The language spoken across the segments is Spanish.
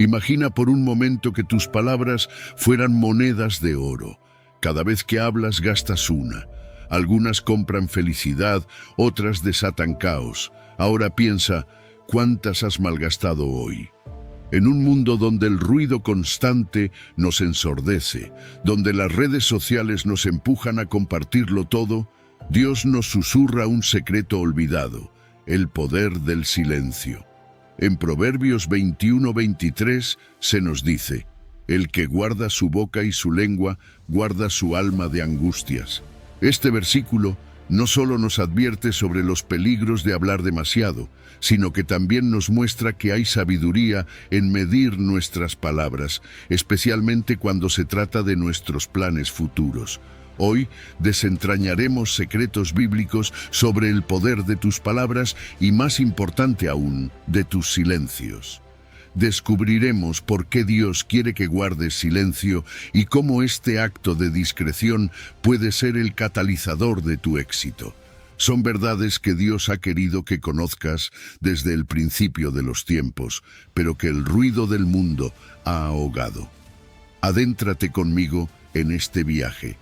Imagina por un momento que tus palabras fueran monedas de oro. Cada vez que hablas gastas una. Algunas compran felicidad, otras desatan caos. Ahora piensa, ¿cuántas has malgastado hoy? En un mundo donde el ruido constante nos ensordece, donde las redes sociales nos empujan a compartirlo todo, Dios nos susurra un secreto olvidado, el poder del silencio. En Proverbios 21-23 se nos dice, el que guarda su boca y su lengua, guarda su alma de angustias. Este versículo no solo nos advierte sobre los peligros de hablar demasiado, sino que también nos muestra que hay sabiduría en medir nuestras palabras, especialmente cuando se trata de nuestros planes futuros. Hoy desentrañaremos secretos bíblicos sobre el poder de tus palabras y, más importante aún, de tus silencios. Descubriremos por qué Dios quiere que guardes silencio y cómo este acto de discreción puede ser el catalizador de tu éxito. Son verdades que Dios ha querido que conozcas desde el principio de los tiempos, pero que el ruido del mundo ha ahogado. Adéntrate conmigo en este viaje,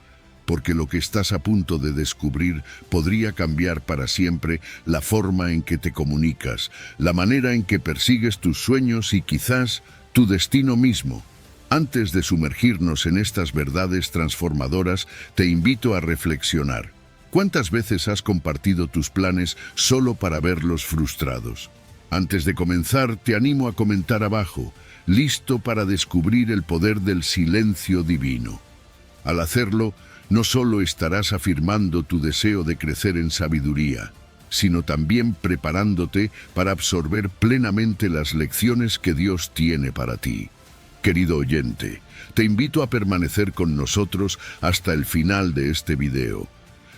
porque lo que estás a punto de descubrir podría cambiar para siempre la forma en que te comunicas, la manera en que persigues tus sueños y quizás tu destino mismo. Antes de sumergirnos en estas verdades transformadoras, te invito a reflexionar. ¿Cuántas veces has compartido tus planes solo para verlos frustrados? Antes de comenzar, te animo a comentar abajo, listo para descubrir el poder del silencio divino. Al hacerlo, no solo estarás afirmando tu deseo de crecer en sabiduría, sino también preparándote para absorber plenamente las lecciones que Dios tiene para ti. Querido oyente, te invito a permanecer con nosotros hasta el final de este video.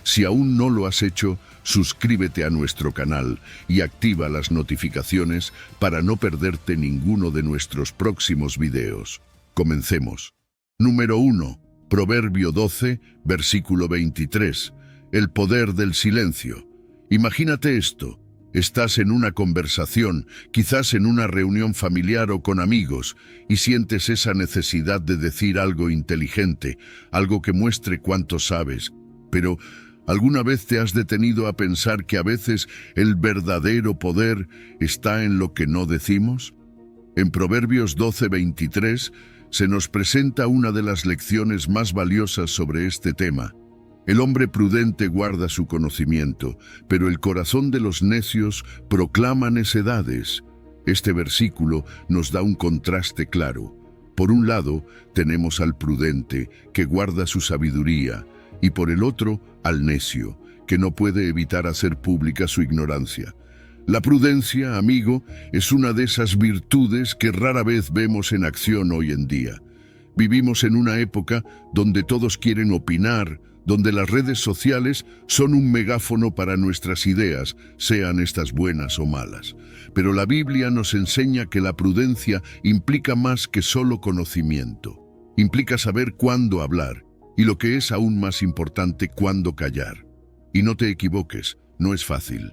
Si aún no lo has hecho, suscríbete a nuestro canal y activa las notificaciones para no perderte ninguno de nuestros próximos videos. Comencemos. Número 1. Proverbio 12, versículo 23. El poder del silencio. Imagínate esto. Estás en una conversación, quizás en una reunión familiar o con amigos, y sientes esa necesidad de decir algo inteligente, algo que muestre cuánto sabes. Pero, ¿alguna vez te has detenido a pensar que a veces el verdadero poder está en lo que no decimos? En Proverbios 12:23 se nos presenta una de las lecciones más valiosas sobre este tema. El hombre prudente guarda su conocimiento, pero el corazón de los necios proclama necedades. Este versículo nos da un contraste claro. Por un lado, tenemos al prudente, que guarda su sabiduría, y por el otro, al necio, que no puede evitar hacer pública su ignorancia. La prudencia, amigo, es una de esas virtudes que rara vez vemos en acción hoy en día. Vivimos en una época donde todos quieren opinar, donde las redes sociales son un megáfono para nuestras ideas, sean estas buenas o malas. Pero la Biblia nos enseña que la prudencia implica más que solo conocimiento. Implica saber cuándo hablar, y lo que es aún más importante, cuándo callar. Y no te equivoques, no es fácil.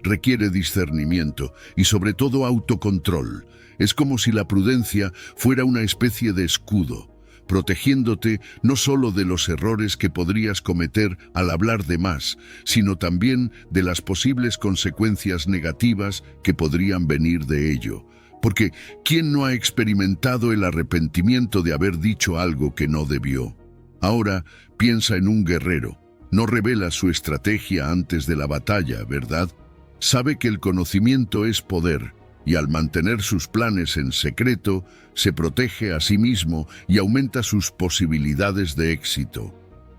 Requiere discernimiento y sobre todo autocontrol. Es como si la prudencia fuera una especie de escudo, protegiéndote no solo de los errores que podrías cometer al hablar de más, sino también de las posibles consecuencias negativas que podrían venir de ello. Porque ¿quién no ha experimentado el arrepentimiento de haber dicho algo que no debió? Ahora piensa en un guerrero. No revela su estrategia antes de la batalla, ¿verdad? Sabe que el conocimiento es poder, y al mantener sus planes en secreto, se protege a sí mismo y aumenta sus posibilidades de éxito.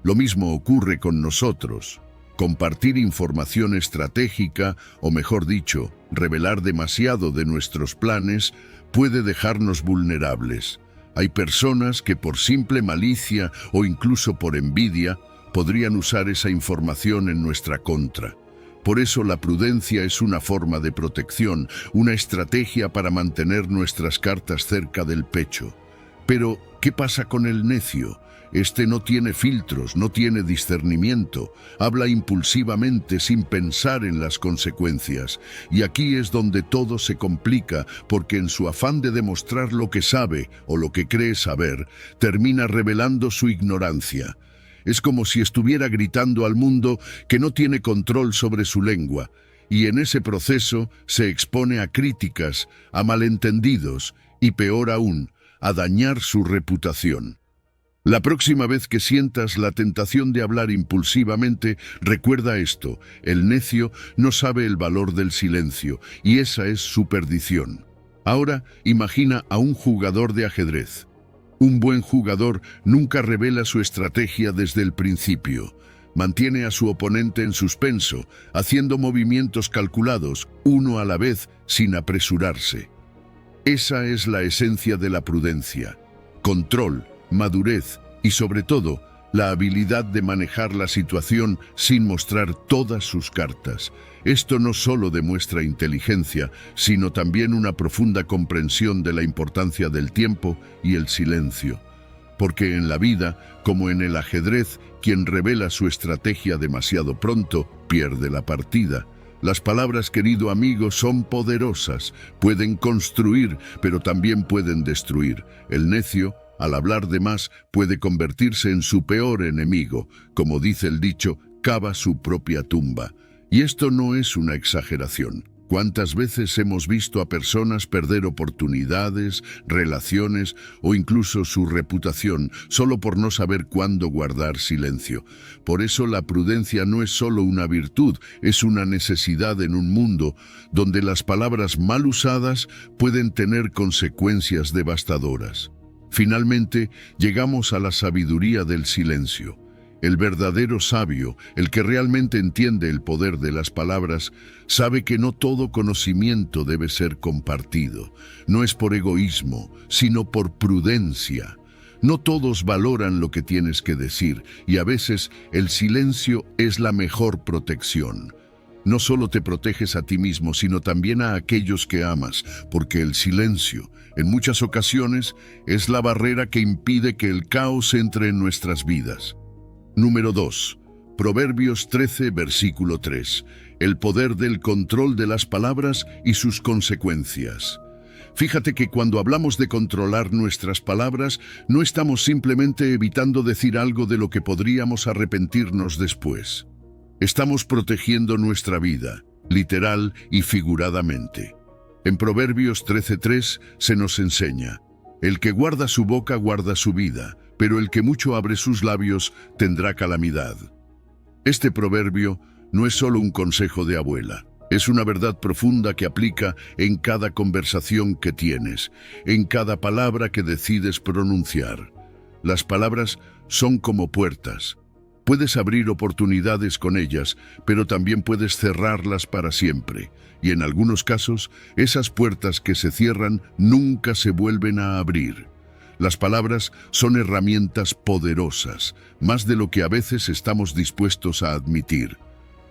Lo mismo ocurre con nosotros. Compartir información estratégica, o mejor dicho, revelar demasiado de nuestros planes, puede dejarnos vulnerables. Hay personas que por simple malicia o incluso por envidia podrían usar esa información en nuestra contra. Por eso la prudencia es una forma de protección, una estrategia para mantener nuestras cartas cerca del pecho. Pero, ¿qué pasa con el necio? Este no tiene filtros, no tiene discernimiento, habla impulsivamente sin pensar en las consecuencias. Y aquí es donde todo se complica, porque en su afán de demostrar lo que sabe o lo que cree saber, termina revelando su ignorancia. Es como si estuviera gritando al mundo que no tiene control sobre su lengua, y en ese proceso se expone a críticas, a malentendidos y, peor aún, a dañar su reputación. La próxima vez que sientas la tentación de hablar impulsivamente, recuerda esto: el necio no sabe el valor del silencio, y esa es su perdición. Ahora, imagina a un jugador de ajedrez. Un buen jugador nunca revela su estrategia desde el principio. Mantiene a su oponente en suspenso, haciendo movimientos calculados, uno a la vez, sin apresurarse. Esa es la esencia de la prudencia: control, madurez y, sobre todo, la habilidad de manejar la situación sin mostrar todas sus cartas. Esto no solo demuestra inteligencia, sino también una profunda comprensión de la importancia del tiempo y el silencio. Porque en la vida, como en el ajedrez, quien revela su estrategia demasiado pronto pierde la partida. Las palabras, querido amigo, son poderosas. Pueden construir, pero también pueden destruir. El necio, al hablar de más, puede convertirse en su peor enemigo. Como dice el dicho, cava su propia tumba. Y esto no es una exageración. ¿Cuántas veces hemos visto a personas perder oportunidades, relaciones o incluso su reputación solo por no saber cuándo guardar silencio? Por eso la prudencia no es solo una virtud, es una necesidad en un mundo donde las palabras mal usadas pueden tener consecuencias devastadoras. Finalmente, llegamos a la sabiduría del silencio. El verdadero sabio, el que realmente entiende el poder de las palabras, sabe que no todo conocimiento debe ser compartido. No es por egoísmo, sino por prudencia. No todos valoran lo que tienes que decir, y a veces el silencio es la mejor protección. No solo te proteges a ti mismo, sino también a aquellos que amas, porque el silencio, en muchas ocasiones, es la barrera que impide que el caos entre en nuestras vidas. Número 2. Proverbios 13, versículo 3. El poder del control de las palabras y sus consecuencias. Fíjate que cuando hablamos de controlar nuestras palabras, no estamos simplemente evitando decir algo de lo que podríamos arrepentirnos después. Estamos protegiendo nuestra vida, literal y figuradamente. En Proverbios 13:3 se nos enseña: el que guarda su boca guarda su vida, pero el que mucho abre sus labios tendrá calamidad. Este proverbio no es solo un consejo de abuela, es una verdad profunda que aplica en cada conversación que tienes, en cada palabra que decides pronunciar. Las palabras son como puertas. Puedes abrir oportunidades con ellas, pero también puedes cerrarlas para siempre. Y en algunos casos, esas puertas que se cierran nunca se vuelven a abrir. Las palabras son herramientas poderosas, más de lo que a veces estamos dispuestos a admitir.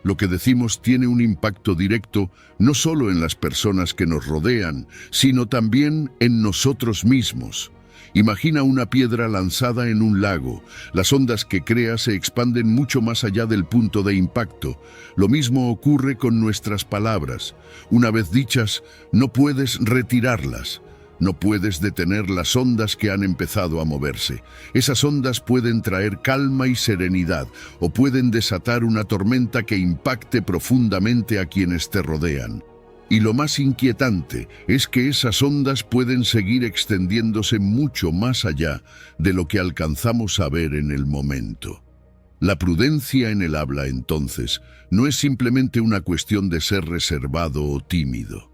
Lo que decimos tiene un impacto directo no solo en las personas que nos rodean, sino también en nosotros mismos. Imagina una piedra lanzada en un lago. Las ondas que crea se expanden mucho más allá del punto de impacto. Lo mismo ocurre con nuestras palabras. Una vez dichas, no puedes retirarlas. No puedes detener las ondas que han empezado a moverse. Esas ondas pueden traer calma y serenidad, o pueden desatar una tormenta que impacte profundamente a quienes te rodean. Y lo más inquietante es que esas ondas pueden seguir extendiéndose mucho más allá de lo que alcanzamos a ver en el momento. La prudencia en el habla, entonces, no es simplemente una cuestión de ser reservado o tímido.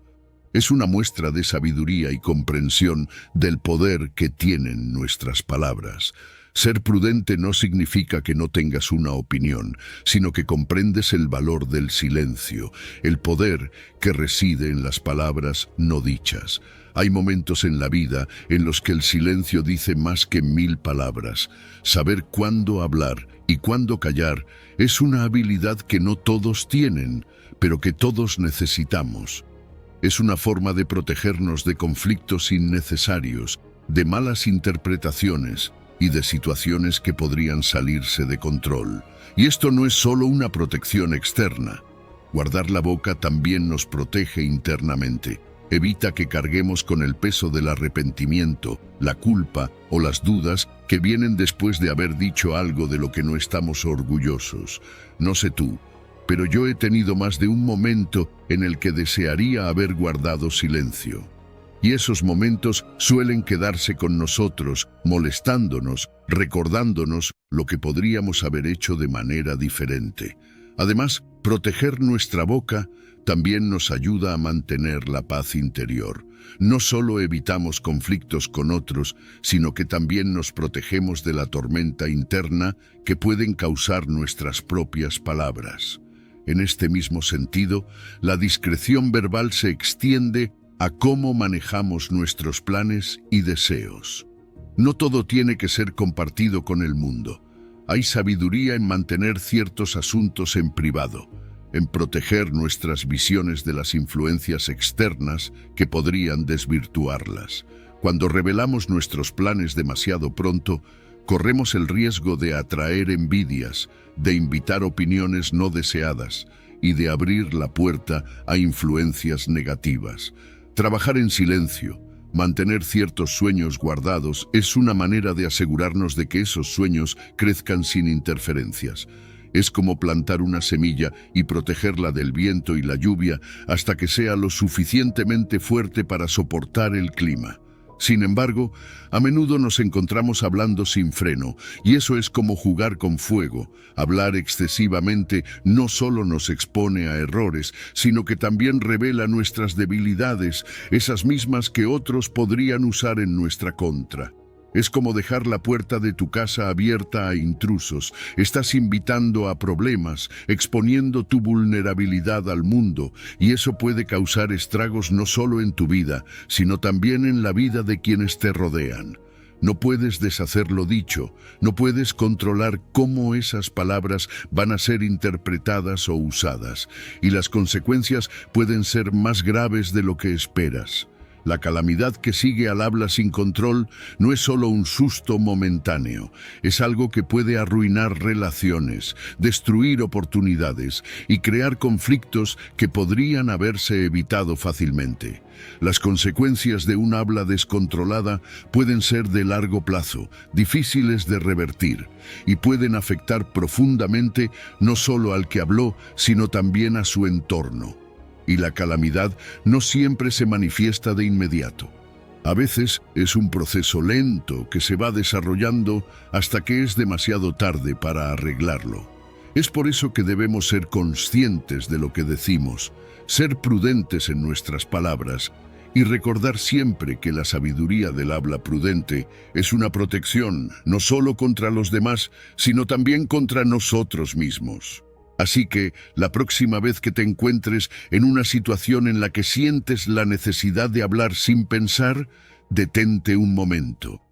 Es una muestra de sabiduría y comprensión del poder que tienen nuestras palabras. Ser prudente no significa que no tengas una opinión, sino que comprendes el valor del silencio, el poder que reside en las palabras no dichas. Hay momentos en la vida en los que el silencio dice más que 1000 palabras. Saber cuándo hablar y cuándo callar es una habilidad que no todos tienen, pero que todos necesitamos. Es una forma de protegernos de conflictos innecesarios, de malas interpretaciones y de situaciones que podrían salirse de control. Y esto no es solo una protección externa. Guardar la boca también nos protege internamente. Evita que carguemos con el peso del arrepentimiento, la culpa o las dudas que vienen después de haber dicho algo de lo que no estamos orgullosos. No sé tú, pero yo he tenido más de un momento en el que desearía haber guardado silencio. Y esos momentos suelen quedarse con nosotros, molestándonos, recordándonos lo que podríamos haber hecho de manera diferente. Además, proteger nuestra boca también nos ayuda a mantener la paz interior. No solo evitamos conflictos con otros, sino que también nos protegemos de la tormenta interna que pueden causar nuestras propias palabras. En este mismo sentido, la discreción verbal se extiende a cómo manejamos nuestros planes y deseos. No todo tiene que ser compartido con el mundo. Hay sabiduría en mantener ciertos asuntos en privado, en proteger nuestras visiones de las influencias externas que podrían desvirtuarlas. Cuando revelamos nuestros planes demasiado pronto, corremos el riesgo de atraer envidias, de invitar opiniones no deseadas y de abrir la puerta a influencias negativas. Trabajar en silencio, mantener ciertos sueños guardados, es una manera de asegurarnos de que esos sueños crezcan sin interferencias. Es como plantar una semilla y protegerla del viento y la lluvia hasta que sea lo suficientemente fuerte para soportar el clima. Sin embargo, a menudo nos encontramos hablando sin freno, y eso es como jugar con fuego. Hablar excesivamente no solo nos expone a errores, sino que también revela nuestras debilidades, esas mismas que otros podrían usar en nuestra contra. Es como dejar la puerta de tu casa abierta a intrusos. Estás invitando a problemas, exponiendo tu vulnerabilidad al mundo, y eso puede causar estragos no solo en tu vida, sino también en la vida de quienes te rodean. No puedes deshacer lo dicho, no puedes controlar cómo esas palabras van a ser interpretadas o usadas, y las consecuencias pueden ser más graves de lo que esperas. La calamidad que sigue al habla sin control no es solo un susto momentáneo, es algo que puede arruinar relaciones, destruir oportunidades y crear conflictos que podrían haberse evitado fácilmente. Las consecuencias de un habla descontrolada pueden ser de largo plazo, difíciles de revertir, y pueden afectar profundamente no solo al que habló, sino también a su entorno. Y la calamidad no siempre se manifiesta de inmediato. A veces es un proceso lento que se va desarrollando hasta que es demasiado tarde para arreglarlo. Es por eso que debemos ser conscientes de lo que decimos, ser prudentes en nuestras palabras y recordar siempre que la sabiduría del habla prudente es una protección no solo contra los demás, sino también contra nosotros mismos. Así que, la próxima vez que te encuentres en una situación en la que sientes la necesidad de hablar sin pensar, detente un momento.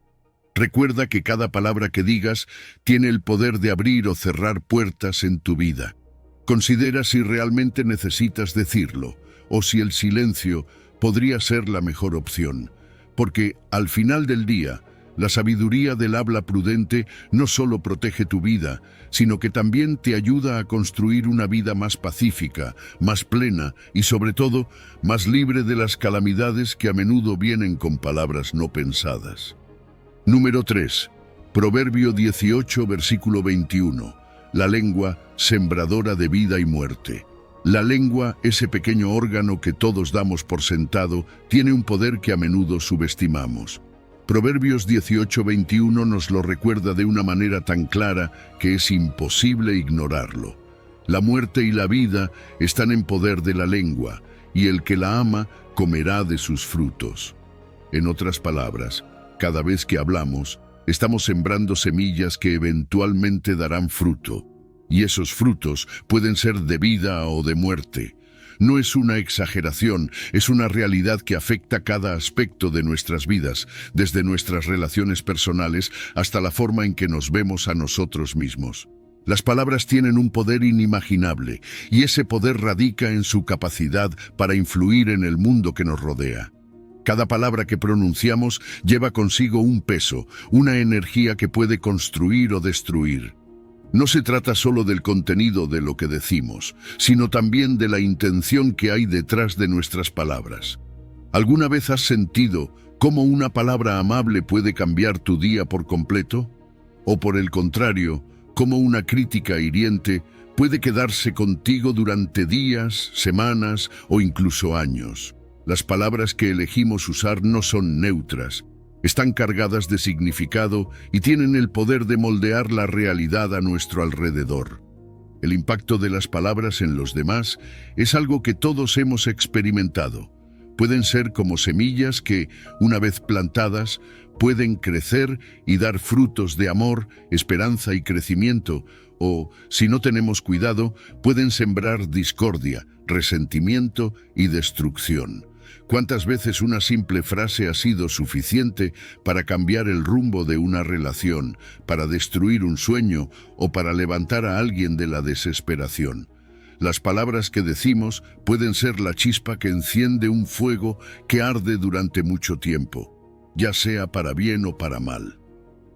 Recuerda que cada palabra que digas tiene el poder de abrir o cerrar puertas en tu vida. Considera si realmente necesitas decirlo, o si el silencio podría ser la mejor opción. Porque, al final del día, la sabiduría del habla prudente no solo protege tu vida, sino que también te ayuda a construir una vida más pacífica, más plena y, sobre todo, más libre de las calamidades que a menudo vienen con palabras no pensadas. Número 3. Proverbio 18, versículo 21. La lengua, sembradora de vida y muerte. La lengua, ese pequeño órgano que todos damos por sentado, tiene un poder que a menudo subestimamos. Proverbios 18:21 nos lo recuerda de una manera tan clara que es imposible ignorarlo. La muerte y la vida están en poder de la lengua, y el que la ama comerá de sus frutos. En otras palabras, cada vez que hablamos, estamos sembrando semillas que eventualmente darán fruto, y esos frutos pueden ser de vida o de muerte. No es una exageración, es una realidad que afecta cada aspecto de nuestras vidas, desde nuestras relaciones personales hasta la forma en que nos vemos a nosotros mismos. Las palabras tienen un poder inimaginable, y ese poder radica en su capacidad para influir en el mundo que nos rodea. Cada palabra que pronunciamos lleva consigo un peso, una energía que puede construir o destruir. No se trata solo del contenido de lo que decimos, sino también de la intención que hay detrás de nuestras palabras. ¿Alguna vez has sentido cómo una palabra amable puede cambiar tu día por completo? O por el contrario, cómo una crítica hiriente puede quedarse contigo durante días, semanas o incluso años. Las palabras que elegimos usar no son neutras, están cargadas de significado y tienen el poder de moldear la realidad a nuestro alrededor. El impacto de las palabras en los demás es algo que todos hemos experimentado. Pueden ser como semillas que, una vez plantadas, pueden crecer y dar frutos de amor, esperanza y crecimiento, o, si no tenemos cuidado, pueden sembrar discordia, resentimiento y destrucción. ¿Cuántas veces una simple frase ha sido suficiente para cambiar el rumbo de una relación, para destruir un sueño o para levantar a alguien de la desesperación? Las palabras que decimos pueden ser la chispa que enciende un fuego que arde durante mucho tiempo, ya sea para bien o para mal.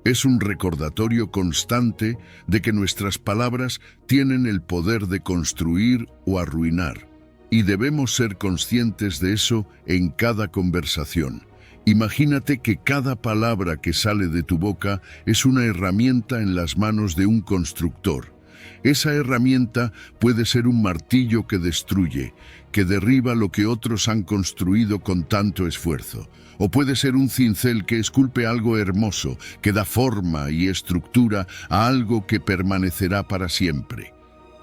Es un recordatorio constante de que nuestras palabras tienen el poder de construir o arruinar. Y debemos ser conscientes de eso en cada conversación. Imagínate que cada palabra que sale de tu boca es una herramienta en las manos de un constructor. Esa herramienta puede ser un martillo que destruye, que derriba lo que otros han construido con tanto esfuerzo. O puede ser un cincel que esculpe algo hermoso, que da forma y estructura a algo que permanecerá para siempre.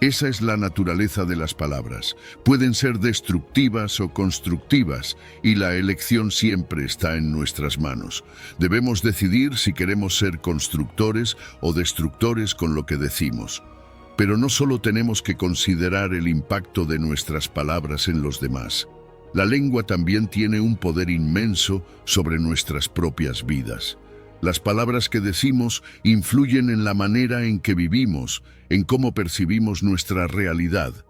Esa es la naturaleza de las palabras. Pueden ser destructivas o constructivas, y la elección siempre está en nuestras manos. Debemos decidir si queremos ser constructores o destructores con lo que decimos. Pero no solo tenemos que considerar el impacto de nuestras palabras en los demás. La lengua también tiene un poder inmenso sobre nuestras propias vidas. Las palabras que decimos influyen en la manera en que vivimos, en cómo percibimos nuestra realidad.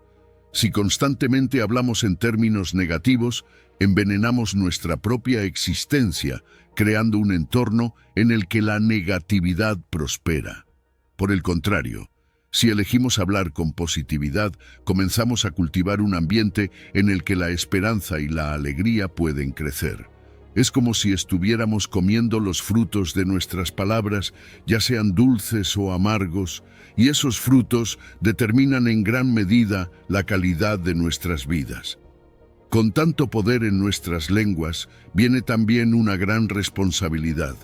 Si constantemente hablamos en términos negativos, envenenamos nuestra propia existencia, creando un entorno en el que la negatividad prospera. Por el contrario, si elegimos hablar con positividad, comenzamos a cultivar un ambiente en el que la esperanza y la alegría pueden crecer. Es como si estuviéramos comiendo los frutos de nuestras palabras, ya sean dulces o amargos, y esos frutos determinan en gran medida la calidad de nuestras vidas. Con tanto poder en nuestras lenguas, viene también una gran responsabilidad.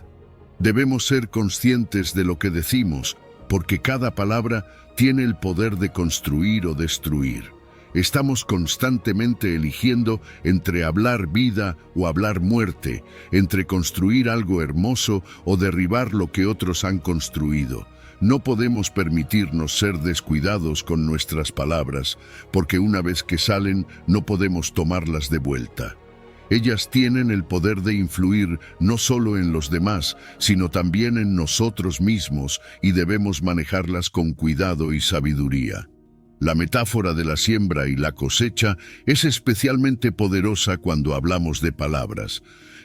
Debemos ser conscientes de lo que decimos, porque cada palabra tiene el poder de construir o destruir. Estamos constantemente eligiendo entre hablar vida o hablar muerte, entre construir algo hermoso o derribar lo que otros han construido. No podemos permitirnos ser descuidados con nuestras palabras, porque una vez que salen no podemos tomarlas de vuelta. Ellas tienen el poder de influir no solo en los demás, sino también en nosotros mismos, y debemos manejarlas con cuidado y sabiduría. La metáfora de la siembra y la cosecha es especialmente poderosa cuando hablamos de palabras.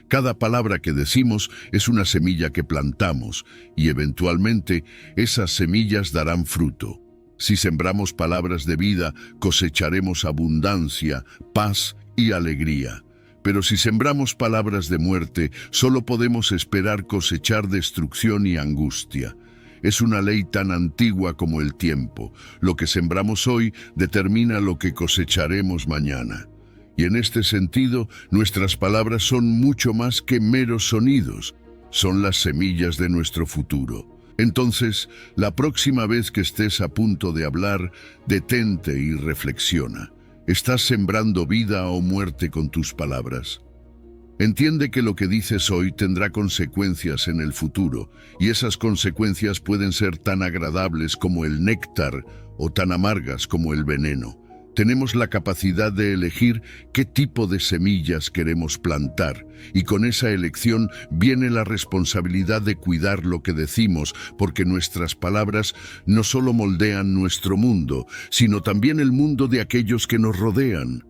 Cada palabra que decimos es una semilla que plantamos, y eventualmente esas semillas darán fruto. Si sembramos palabras de vida, cosecharemos abundancia, paz y alegría. Pero si sembramos palabras de muerte, solo podemos esperar cosechar destrucción y angustia. Es una ley tan antigua como el tiempo. Lo que sembramos hoy determina lo que cosecharemos mañana. Y en este sentido, nuestras palabras son mucho más que meros sonidos. Son las semillas de nuestro futuro. Entonces, la próxima vez que estés a punto de hablar, detente y reflexiona. ¿Estás sembrando vida o muerte con tus palabras? Entiende que lo que dices hoy tendrá consecuencias en el futuro, y esas consecuencias pueden ser tan agradables como el néctar o tan amargas como el veneno. Tenemos la capacidad de elegir qué tipo de semillas queremos plantar, y con esa elección viene la responsabilidad de cuidar lo que decimos, porque nuestras palabras no solo moldean nuestro mundo, sino también el mundo de aquellos que nos rodean.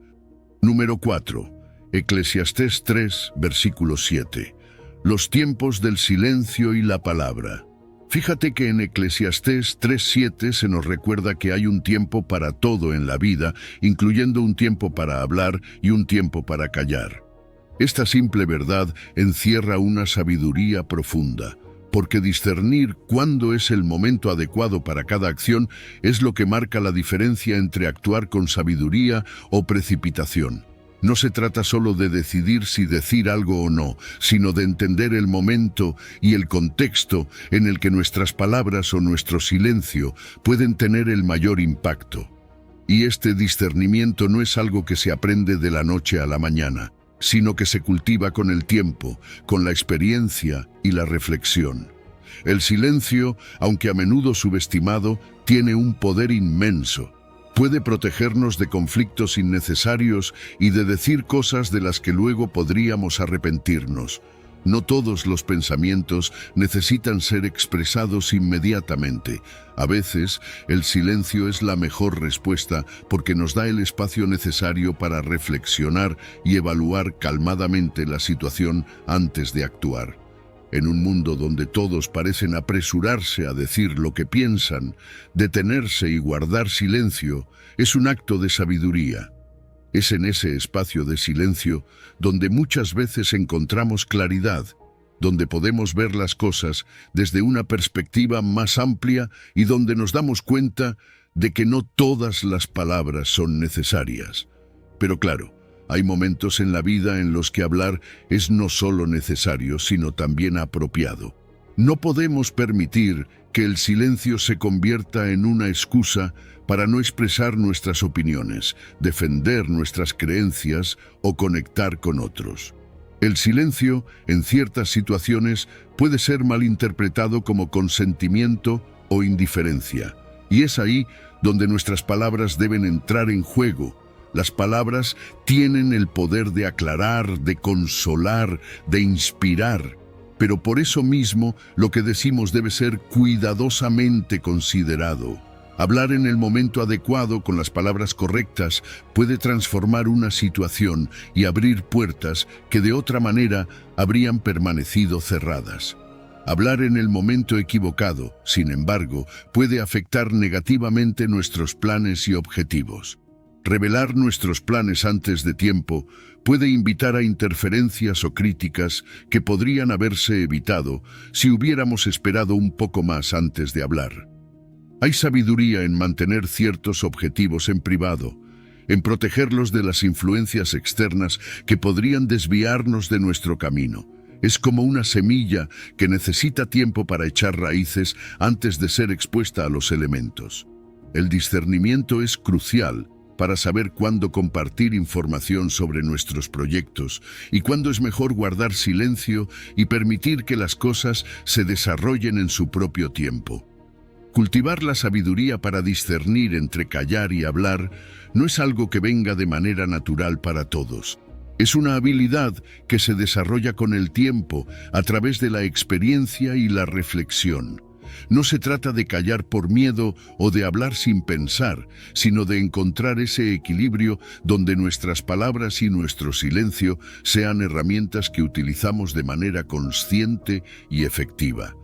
Número 4. Eclesiastés 3, versículo 7. Los tiempos del silencio y la palabra. Fíjate que en Eclesiastés 3:7 se nos recuerda que hay un tiempo para todo en la vida, incluyendo un tiempo para hablar y un tiempo para callar. Esta simple verdad encierra una sabiduría profunda, porque discernir cuándo es el momento adecuado para cada acción es lo que marca la diferencia entre actuar con sabiduría o precipitación. No se trata solo de decidir si decir algo o no, sino de entender el momento y el contexto en el que nuestras palabras o nuestro silencio pueden tener el mayor impacto. Y este discernimiento no es algo que se aprende de la noche a la mañana, sino que se cultiva con el tiempo, con la experiencia y la reflexión. El silencio, aunque a menudo subestimado, tiene un poder inmenso. Puede protegernos de conflictos innecesarios y de decir cosas de las que luego podríamos arrepentirnos. No todos los pensamientos necesitan ser expresados inmediatamente. A veces, el silencio es la mejor respuesta porque nos da el espacio necesario para reflexionar y evaluar calmadamente la situación antes de actuar. En un mundo donde todos parecen apresurarse a decir lo que piensan, detenerse y guardar silencio es un acto de sabiduría. Es en ese espacio de silencio donde muchas veces encontramos claridad, donde podemos ver las cosas desde una perspectiva más amplia y donde nos damos cuenta de que no todas las palabras son necesarias. Pero claro, hay momentos en la vida en los que hablar es no solo necesario, sino también apropiado. No podemos permitir que el silencio se convierta en una excusa para no expresar nuestras opiniones, defender nuestras creencias o conectar con otros. El silencio, en ciertas situaciones, puede ser malinterpretado como consentimiento o indiferencia, y es ahí donde nuestras palabras deben entrar en juego. Las palabras tienen el poder de aclarar, de consolar, de inspirar, pero por eso mismo lo que decimos debe ser cuidadosamente considerado. Hablar en el momento adecuado con las palabras correctas puede transformar una situación y abrir puertas que de otra manera habrían permanecido cerradas. Hablar en el momento equivocado, sin embargo, puede afectar negativamente nuestros planes y objetivos. Revelar nuestros planes antes de tiempo puede invitar a interferencias o críticas que podrían haberse evitado si hubiéramos esperado un poco más antes de hablar. Hay sabiduría en mantener ciertos objetivos en privado, en protegerlos de las influencias externas que podrían desviarnos de nuestro camino. Es como una semilla que necesita tiempo para echar raíces antes de ser expuesta a los elementos. El discernimiento es crucial para saber cuándo compartir información sobre nuestros proyectos y cuándo es mejor guardar silencio y permitir que las cosas se desarrollen en su propio tiempo. Cultivar la sabiduría para discernir entre callar y hablar no es algo que venga de manera natural para todos. Es una habilidad que se desarrolla con el tiempo a través de la experiencia y la reflexión. No se trata de callar por miedo o de hablar sin pensar, sino de encontrar ese equilibrio donde nuestras palabras y nuestro silencio sean herramientas que utilizamos de manera consciente y efectiva.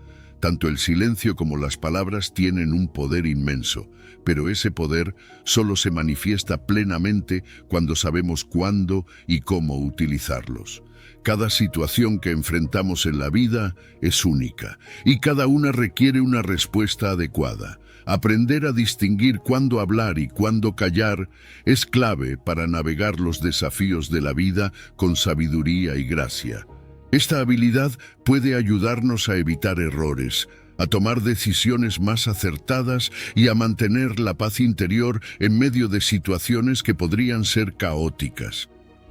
Tanto el silencio como las palabras tienen un poder inmenso, pero ese poder solo se manifiesta plenamente cuando sabemos cuándo y cómo utilizarlos. Cada situación que enfrentamos en la vida es única y cada una requiere una respuesta adecuada. Aprender a distinguir cuándo hablar y cuándo callar es clave para navegar los desafíos de la vida con sabiduría y gracia. Esta habilidad puede ayudarnos a evitar errores, a tomar decisiones más acertadas y a mantener la paz interior en medio de situaciones que podrían ser caóticas.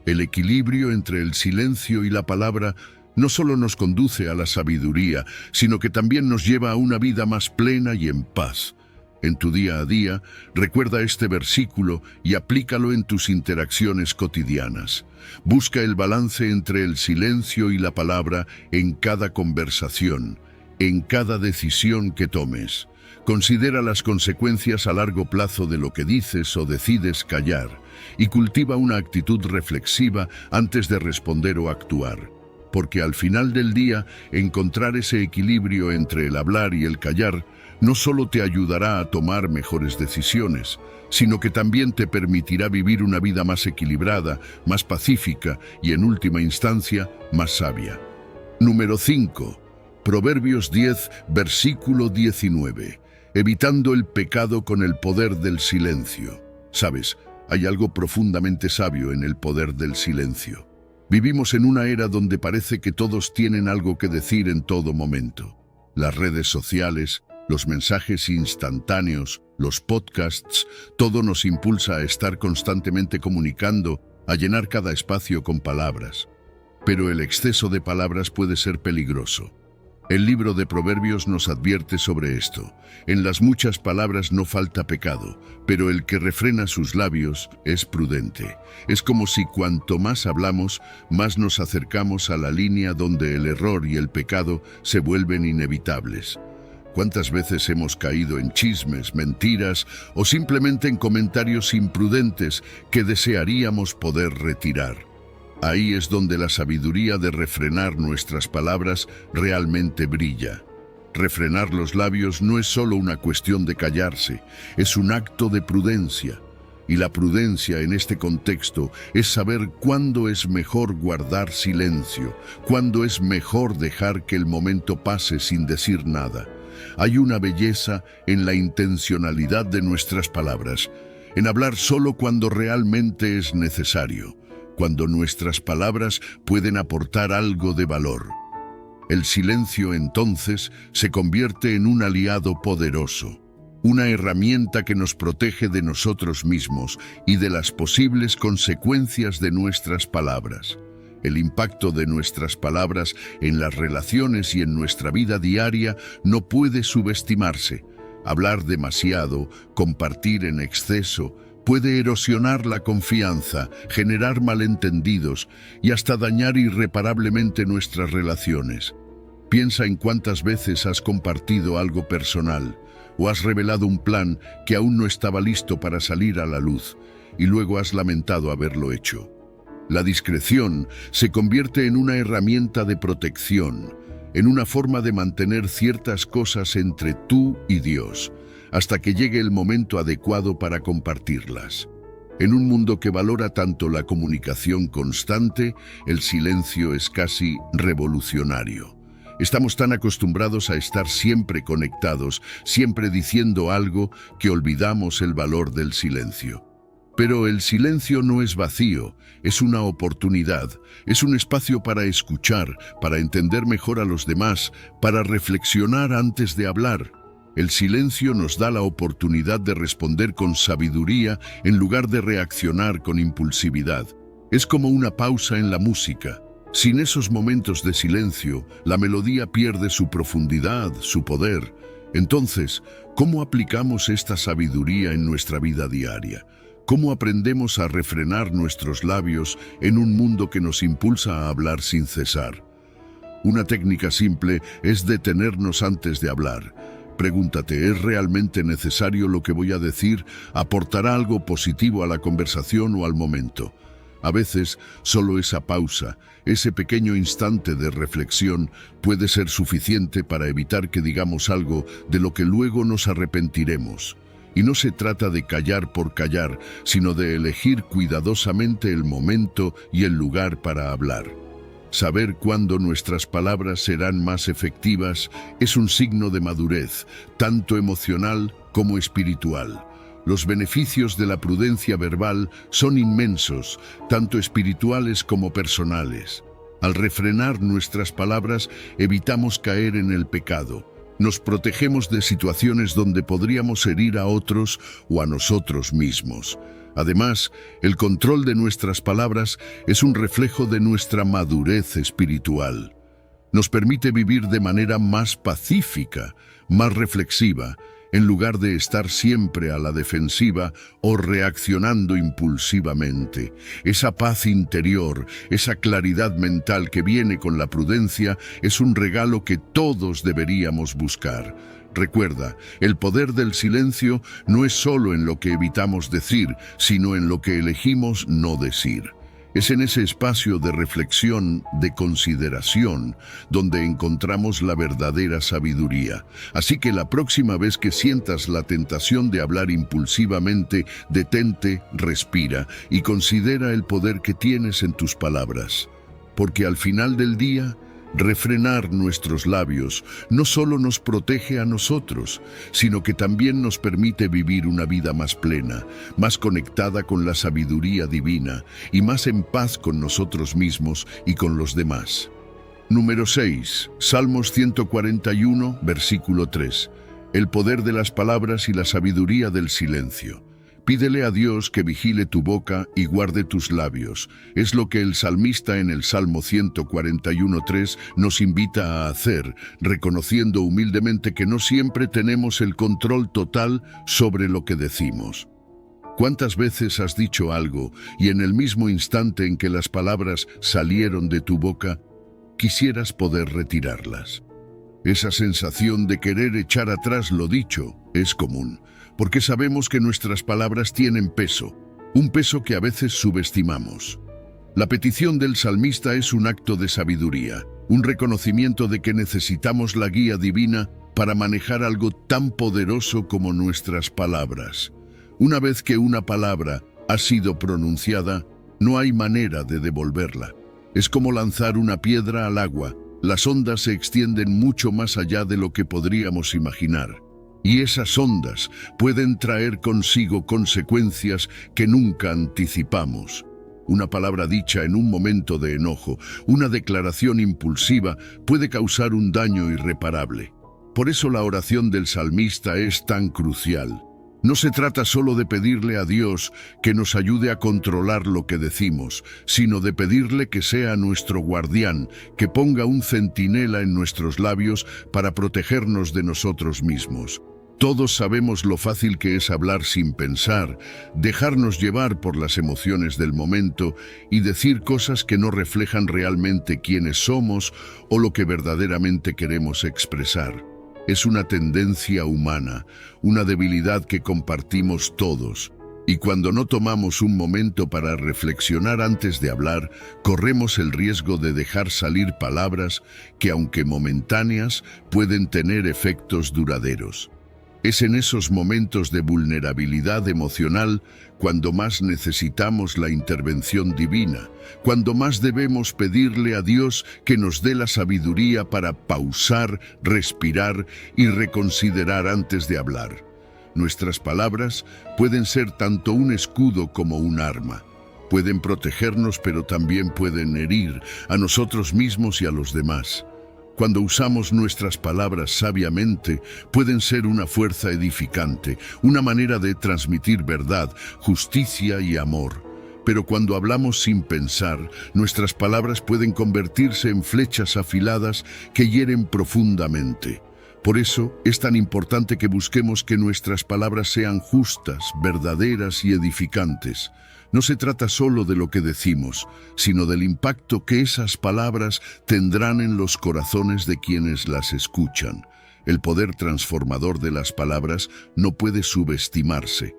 El equilibrio entre el silencio y la palabra no solo nos conduce a la sabiduría, sino que también nos lleva a una vida más plena y en paz. En tu día a día, recuerda este versículo y aplícalo en tus interacciones cotidianas. Busca el balance entre el silencio y la palabra en cada conversación, en cada decisión que tomes. Considera las consecuencias a largo plazo de lo que dices o decides callar y cultiva una actitud reflexiva antes de responder o actuar. Porque al final del día, encontrar ese equilibrio entre el hablar y el callar no solo te ayudará a tomar mejores decisiones, sino que también te permitirá vivir una vida más equilibrada, más pacífica y, en última instancia, más sabia. Número 5. Proverbios 10, versículo 19. Evitando el pecado con el poder del silencio. ¿Sabes? Hay algo profundamente sabio en el poder del silencio. Vivimos en una era donde parece que todos tienen algo que decir en todo momento. Las redes sociales, los mensajes instantáneos, los podcasts, todo nos impulsa a estar constantemente comunicando, a llenar cada espacio con palabras. Pero el exceso de palabras puede ser peligroso. El libro de Proverbios nos advierte sobre esto. En las muchas palabras no falta pecado, pero el que refrena sus labios es prudente. Es como si cuanto más hablamos, más nos acercamos a la línea donde el error y el pecado se vuelven inevitables. ¿Cuántas veces hemos caído en chismes, mentiras o simplemente en comentarios imprudentes que desearíamos poder retirar? Ahí es donde la sabiduría de refrenar nuestras palabras realmente brilla. Refrenar los labios no es solo una cuestión de callarse, es un acto de prudencia. Y la prudencia en este contexto es saber cuándo es mejor guardar silencio, cuándo es mejor dejar que el momento pase sin decir nada. Hay una belleza en la intencionalidad de nuestras palabras, en hablar solo cuando realmente es necesario, cuando nuestras palabras pueden aportar algo de valor. El silencio entonces se convierte en un aliado poderoso, una herramienta que nos protege de nosotros mismos y de las posibles consecuencias de nuestras palabras. El impacto de nuestras palabras en las relaciones y en nuestra vida diaria no puede subestimarse. Hablar demasiado, compartir en exceso, puede erosionar la confianza, generar malentendidos y hasta dañar irreparablemente nuestras relaciones. Piensa en cuántas veces has compartido algo personal o has revelado un plan que aún no estaba listo para salir a la luz y luego has lamentado haberlo hecho. La discreción se convierte en una herramienta de protección, en una forma de mantener ciertas cosas entre tú y Dios, hasta que llegue el momento adecuado para compartirlas. En un mundo que valora tanto la comunicación constante, el silencio es casi revolucionario. Estamos tan acostumbrados a estar siempre conectados, siempre diciendo algo, que olvidamos el valor del silencio. Pero el silencio no es vacío, es una oportunidad, es un espacio para escuchar, para entender mejor a los demás, para reflexionar antes de hablar. El silencio nos da la oportunidad de responder con sabiduría en lugar de reaccionar con impulsividad. Es como una pausa en la música. Sin esos momentos de silencio, la melodía pierde su profundidad, su poder. Entonces, ¿cómo aplicamos esta sabiduría en nuestra vida diaria? ¿Cómo aprendemos a refrenar nuestros labios en un mundo que nos impulsa a hablar sin cesar? Una técnica simple es detenernos antes de hablar. Pregúntate, ¿es realmente necesario lo que voy a decir? ¿Aportará algo positivo a la conversación o al momento? A veces, solo esa pausa, ese pequeño instante de reflexión, puede ser suficiente para evitar que digamos algo de lo que luego nos arrepentiremos. Y no se trata de callar por callar, sino de elegir cuidadosamente el momento y el lugar para hablar. Saber cuándo nuestras palabras serán más efectivas es un signo de madurez, tanto emocional como espiritual. Los beneficios de la prudencia verbal son inmensos, tanto espirituales como personales. Al refrenar nuestras palabras, evitamos caer en el pecado. Nos protegemos de situaciones donde podríamos herir a otros o a nosotros mismos. Además, el control de nuestras palabras es un reflejo de nuestra madurez espiritual. Nos permite vivir de manera más pacífica, más reflexiva, en lugar de estar siempre a la defensiva o reaccionando impulsivamente. Esa paz interior, esa claridad mental que viene con la prudencia, es un regalo que todos deberíamos buscar. Recuerda, el poder del silencio no es solo en lo que evitamos decir, sino en lo que elegimos no decir. Es en ese espacio de reflexión, de consideración, donde encontramos la verdadera sabiduría. Así que la próxima vez que sientas la tentación de hablar impulsivamente, detente, respira y considera el poder que tienes en tus palabras. Porque al final del día, refrenar nuestros labios no solo nos protege a nosotros, sino que también nos permite vivir una vida más plena, más conectada con la sabiduría divina y más en paz con nosotros mismos y con los demás. Número 6. Salmos 141, versículo 3. El poder de las palabras y la sabiduría del silencio. Pídele a Dios que vigile tu boca y guarde tus labios. Es lo que el salmista en el Salmo 141:3 nos invita a hacer, reconociendo humildemente que no siempre tenemos el control total sobre lo que decimos. ¿Cuántas veces has dicho algo y en el mismo instante en que las palabras salieron de tu boca, quisieras poder retirarlas? Esa sensación de querer echar atrás lo dicho es común, porque sabemos que nuestras palabras tienen peso, un peso que a veces subestimamos. La petición del salmista es un acto de sabiduría, un reconocimiento de que necesitamos la guía divina para manejar algo tan poderoso como nuestras palabras. Una vez que una palabra ha sido pronunciada, no hay manera de devolverla. Es como lanzar una piedra al agua. Las ondas se extienden mucho más allá de lo que podríamos imaginar. Y esas ondas pueden traer consigo consecuencias que nunca anticipamos. Una palabra dicha en un momento de enojo, una declaración impulsiva, puede causar un daño irreparable. Por eso la oración del salmista es tan crucial. No se trata solo de pedirle a Dios que nos ayude a controlar lo que decimos, sino de pedirle que sea nuestro guardián, que ponga un centinela en nuestros labios para protegernos de nosotros mismos. Todos sabemos lo fácil que es hablar sin pensar, dejarnos llevar por las emociones del momento y decir cosas que no reflejan realmente quiénes somos o lo que verdaderamente queremos expresar. Es una tendencia humana, una debilidad que compartimos todos. Y cuando no tomamos un momento para reflexionar antes de hablar, corremos el riesgo de dejar salir palabras que, aunque momentáneas, pueden tener efectos duraderos. Es en esos momentos de vulnerabilidad emocional cuando más necesitamos la intervención divina, cuando más debemos pedirle a Dios que nos dé la sabiduría para pausar, respirar y reconsiderar antes de hablar. Nuestras palabras pueden ser tanto un escudo como un arma. Pueden protegernos, pero también pueden herir a nosotros mismos y a los demás. Cuando usamos nuestras palabras sabiamente, pueden ser una fuerza edificante, una manera de transmitir verdad, justicia y amor. Pero cuando hablamos sin pensar, nuestras palabras pueden convertirse en flechas afiladas que hieren profundamente. Por eso es tan importante que busquemos que nuestras palabras sean justas, verdaderas y edificantes. No se trata solo de lo que decimos, sino del impacto que esas palabras tendrán en los corazones de quienes las escuchan. El poder transformador de las palabras no puede subestimarse.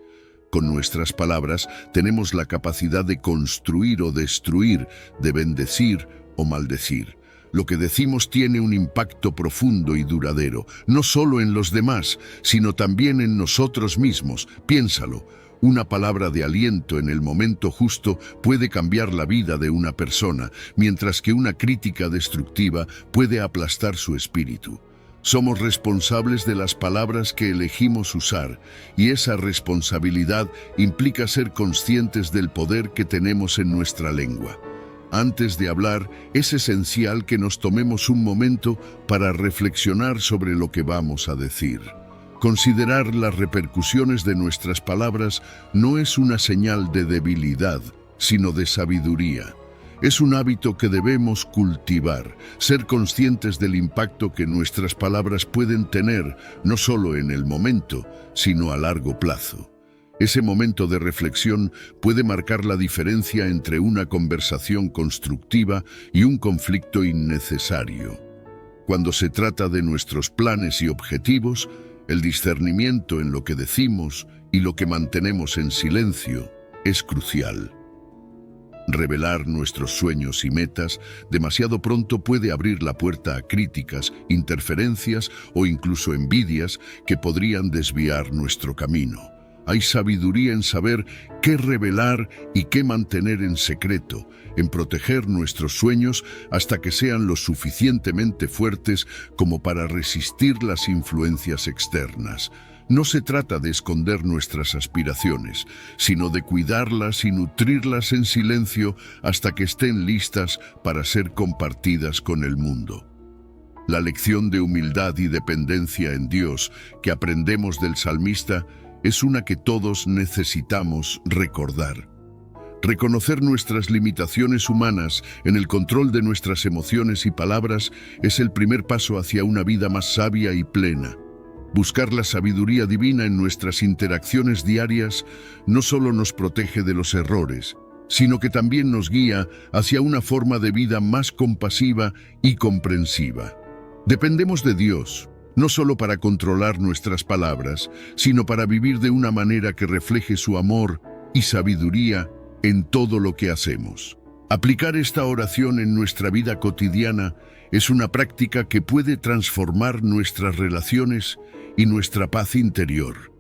Con nuestras palabras tenemos la capacidad de construir o destruir, de bendecir o maldecir. Lo que decimos tiene un impacto profundo y duradero, no solo en los demás, sino también en nosotros mismos. Piénsalo. Una palabra de aliento en el momento justo puede cambiar la vida de una persona, mientras que una crítica destructiva puede aplastar su espíritu. Somos responsables de las palabras que elegimos usar, y esa responsabilidad implica ser conscientes del poder que tenemos en nuestra lengua. Antes de hablar, es esencial que nos tomemos un momento para reflexionar sobre lo que vamos a decir. Considerar las repercusiones de nuestras palabras no es una señal de debilidad, sino de sabiduría. Es un hábito que debemos cultivar, ser conscientes del impacto que nuestras palabras pueden tener, no solo en el momento, sino a largo plazo. Ese momento de reflexión puede marcar la diferencia entre una conversación constructiva y un conflicto innecesario. Cuando se trata de nuestros planes y objetivos, El discernimiento en lo que decimos y lo que mantenemos en silencio es crucial. Revelar nuestros sueños y metas demasiado pronto puede abrir la puerta a críticas, interferencias o incluso envidias que podrían desviar nuestro camino. Hay sabiduría en saber qué revelar y qué mantener en secreto, en proteger nuestros sueños hasta que sean lo suficientemente fuertes como para resistir las influencias externas. No se trata de esconder nuestras aspiraciones, sino de cuidarlas y nutrirlas en silencio hasta que estén listas para ser compartidas con el mundo. La lección de humildad y dependencia en Dios que aprendemos del salmista es una que todos necesitamos recordar. Reconocer nuestras limitaciones humanas en el control de nuestras emociones y palabras es el primer paso hacia una vida más sabia y plena. Buscar la sabiduría divina en nuestras interacciones diarias no solo nos protege de los errores, sino que también nos guía hacia una forma de vida más compasiva y comprensiva. Dependemos de Dios, no solo para controlar nuestras palabras, sino para vivir de una manera que refleje su amor y sabiduría en todo lo que hacemos. Aplicar esta oración en nuestra vida cotidiana es una práctica que puede transformar nuestras relaciones y nuestra paz interior.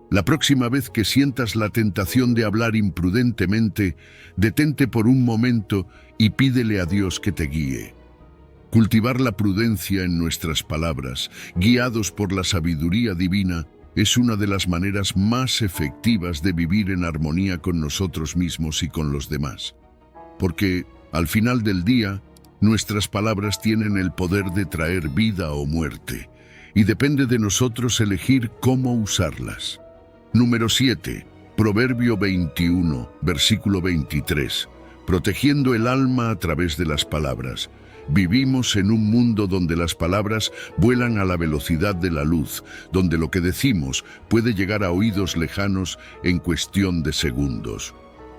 La próxima vez que sientas la tentación de hablar imprudentemente, detente por un momento y pídele a Dios que te guíe. Cultivar la prudencia en nuestras palabras, guiados por la sabiduría divina, es una de las maneras más efectivas de vivir en armonía con nosotros mismos y con los demás. Porque, al final del día, nuestras palabras tienen el poder de traer vida o muerte, y depende de nosotros elegir cómo usarlas. Número 7. Proverbio 21, versículo 23. Protegiendo el alma a través de las palabras. Vivimos en un mundo donde las palabras vuelan a la velocidad de la luz, donde lo que decimos puede llegar a oídos lejanos en cuestión de segundos.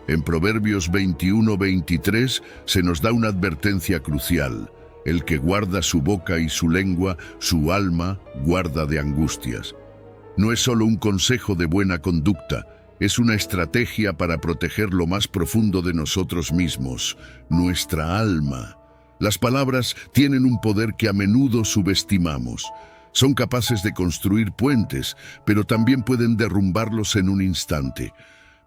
En Proverbios 21-23 se nos da una advertencia crucial. El que guarda su boca y su lengua, su alma guarda de angustias. No es solo un consejo de buena conducta, es una estrategia para proteger lo más profundo de nosotros mismos, nuestra alma. Las palabras tienen un poder que a menudo subestimamos. Son capaces de construir puentes, pero también pueden derrumbarlos en un instante.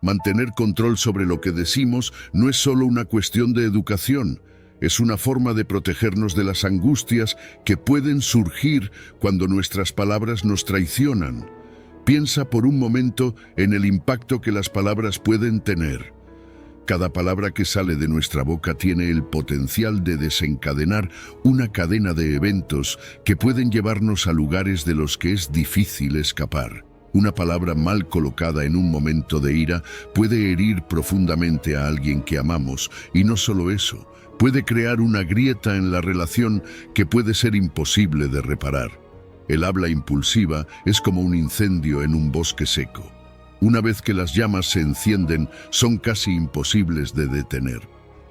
Mantener control sobre lo que decimos no es solo una cuestión de educación, es una forma de protegernos de las angustias que pueden surgir cuando nuestras palabras nos traicionan. Piensa por un momento en el impacto que las palabras pueden tener. Cada palabra que sale de nuestra boca tiene el potencial de desencadenar una cadena de eventos que pueden llevarnos a lugares de los que es difícil escapar. Una palabra mal colocada en un momento de ira puede herir profundamente a alguien que amamos, y no solo eso, puede crear una grieta en la relación que puede ser imposible de reparar. El habla impulsiva es como un incendio en un bosque seco. Una vez que las llamas se encienden, son casi imposibles de detener.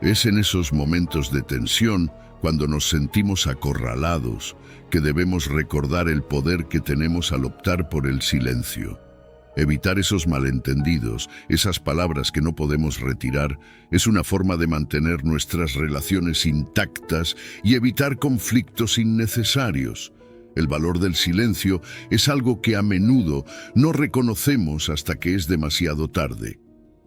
Es en esos momentos de tensión, cuando nos sentimos acorralados, que debemos recordar el poder que tenemos al optar por el silencio. Evitar esos malentendidos, esas palabras que no podemos retirar, es una forma de mantener nuestras relaciones intactas y evitar conflictos innecesarios. El valor del silencio es algo que a menudo no reconocemos hasta que es demasiado tarde.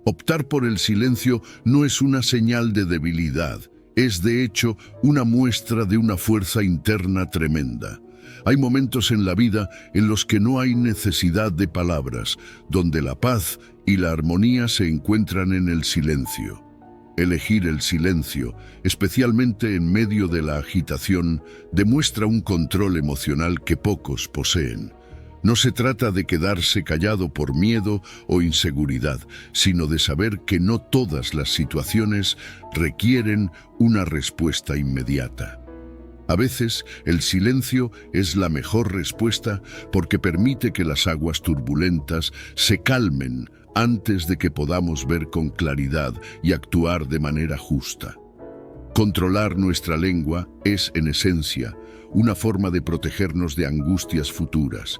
Optar por el silencio no es una señal de debilidad, es de hecho una muestra de una fuerza interna tremenda. Hay momentos en la vida en los que no hay necesidad de palabras, donde la paz y la armonía se encuentran en el silencio. Elegir el silencio, especialmente en medio de la agitación, demuestra un control emocional que pocos poseen. No se trata de quedarse callado por miedo o inseguridad, sino de saber que no todas las situaciones requieren una respuesta inmediata. A veces, el silencio es la mejor respuesta porque permite que las aguas turbulentas se calmen antes de que podamos ver con claridad y actuar de manera justa. Controlar nuestra lengua es, en esencia, una forma de protegernos de angustias futuras.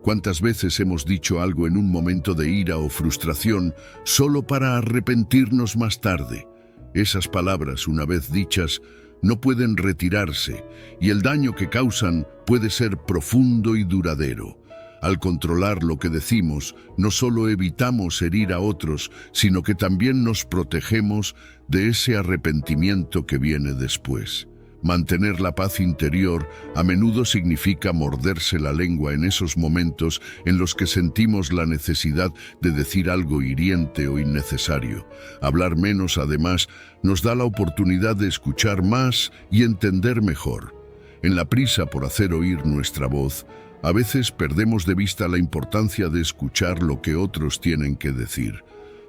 ¿Cuántas veces hemos dicho algo en un momento de ira o frustración solo para arrepentirnos más tarde? Esas palabras, una vez dichas, no pueden retirarse y el daño que causan puede ser profundo y duradero. Al controlar lo que decimos, no solo evitamos herir a otros, sino que también nos protegemos de ese arrepentimiento que viene después. Mantener la paz interior a menudo significa morderse la lengua en esos momentos en los que sentimos la necesidad de decir algo hiriente o innecesario. Hablar menos, además, nos da la oportunidad de escuchar más y entender mejor. En la prisa por hacer oír nuestra voz, a veces perdemos de vista la importancia de escuchar lo que otros tienen que decir.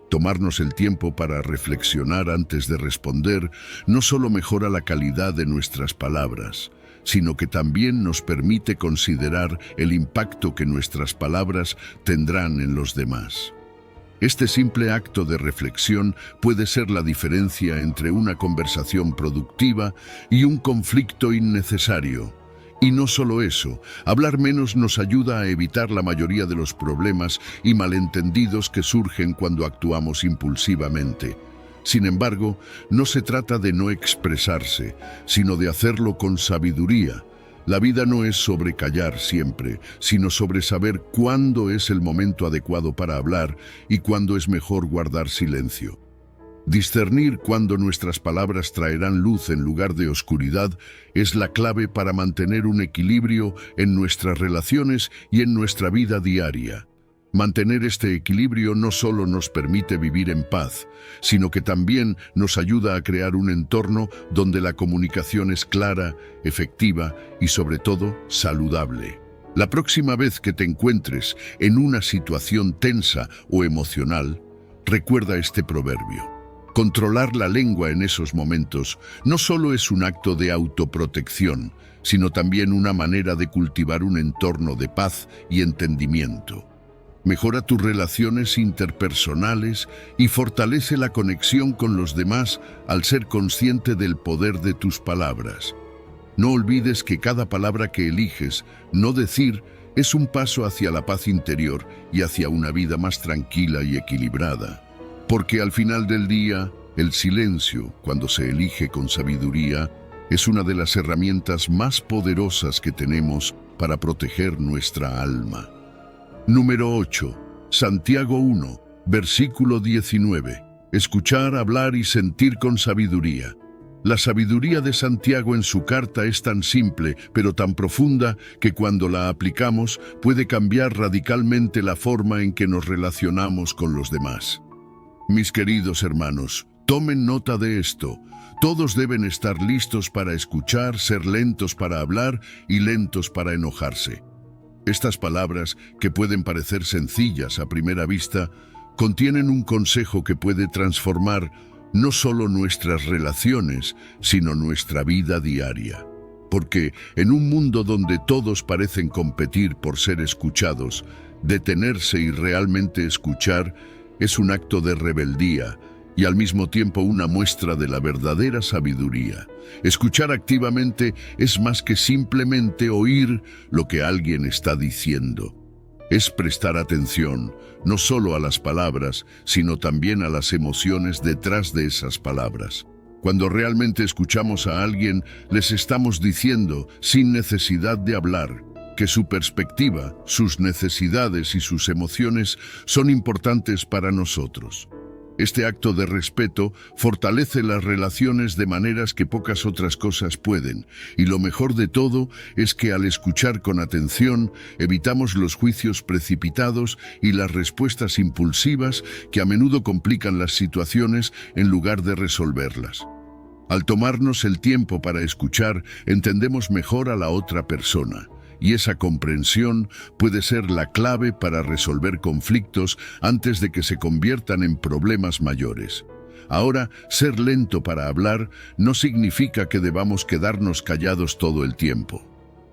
Tomarnos el tiempo para reflexionar antes de responder no solo mejora la calidad de nuestras palabras, sino que también nos permite considerar el impacto que nuestras palabras tendrán en los demás. Este simple acto de reflexión puede ser la diferencia entre una conversación productiva y un conflicto innecesario. Y no solo eso, hablar menos nos ayuda a evitar la mayoría de los problemas y malentendidos que surgen cuando actuamos impulsivamente. Sin embargo, no se trata de no expresarse, sino de hacerlo con sabiduría. La vida no es sobre callar siempre, sino sobre saber cuándo es el momento adecuado para hablar y cuándo es mejor guardar silencio. Discernir cuándo nuestras palabras traerán luz en lugar de oscuridad es la clave para mantener un equilibrio en nuestras relaciones y en nuestra vida diaria. Mantener este equilibrio no solo nos permite vivir en paz, sino que también nos ayuda a crear un entorno donde la comunicación es clara, efectiva y sobre todo saludable. La próxima vez que te encuentres en una situación tensa o emocional, recuerda este proverbio. Controlar la lengua en esos momentos no solo es un acto de autoprotección, sino también una manera de cultivar un entorno de paz y entendimiento. Mejora tus relaciones interpersonales y fortalece la conexión con los demás al ser consciente del poder de tus palabras. No olvides que cada palabra que eliges no decir es un paso hacia la paz interior y hacia una vida más tranquila y equilibrada. Porque al final del día, el silencio, cuando se elige con sabiduría, es una de las herramientas más poderosas que tenemos para proteger nuestra alma. Número 8. Santiago 1, versículo 19. Escuchar, hablar y sentir con sabiduría. La sabiduría de Santiago en su carta es tan simple, pero tan profunda, que cuando la aplicamos puede cambiar radicalmente la forma en que nos relacionamos con los demás. Mis queridos hermanos, tomen nota de esto. Todos deben estar listos para escuchar, ser lentos para hablar y lentos para enojarse. Estas palabras, que pueden parecer sencillas a primera vista, contienen un consejo que puede transformar no solo nuestras relaciones, sino nuestra vida diaria. Porque en un mundo donde todos parecen competir por ser escuchados, detenerse y realmente escuchar es un acto de rebeldía y al mismo tiempo una muestra de la verdadera sabiduría. Escuchar activamente es más que simplemente oír lo que alguien está diciendo. Es prestar atención, no solo a las palabras, sino también a las emociones detrás de esas palabras. Cuando realmente escuchamos a alguien, les estamos diciendo, sin necesidad de hablar, que su perspectiva, sus necesidades y sus emociones son importantes para nosotros. Este acto de respeto fortalece las relaciones de maneras que pocas otras cosas pueden, y lo mejor de todo es que al escuchar con atención evitamos los juicios precipitados y las respuestas impulsivas que a menudo complican las situaciones en lugar de resolverlas. Al tomarnos el tiempo para escuchar, entendemos mejor a la otra persona. Y esa comprensión puede ser la clave para resolver conflictos antes de que se conviertan en problemas mayores. Ahora, ser lento para hablar no significa que debamos quedarnos callados todo el tiempo.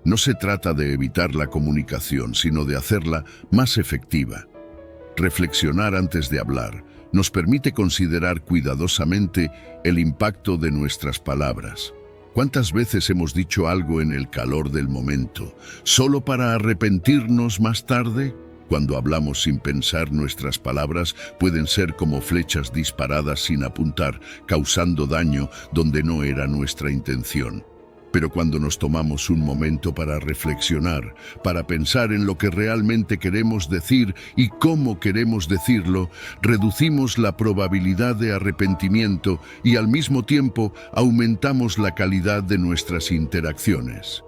No se trata de evitar la comunicación, sino de hacerla más efectiva. Reflexionar antes de hablar nos permite considerar cuidadosamente el impacto de nuestras palabras. ¿Cuántas veces hemos dicho algo en el calor del momento, solo para arrepentirnos más tarde? Cuando hablamos sin pensar, nuestras palabras pueden ser como flechas disparadas sin apuntar, causando daño donde no era nuestra intención. Pero cuando nos tomamos un momento para reflexionar, para pensar en lo que realmente queremos decir y cómo queremos decirlo, reducimos la probabilidad de arrepentimiento y al mismo tiempo aumentamos la calidad de nuestras interacciones.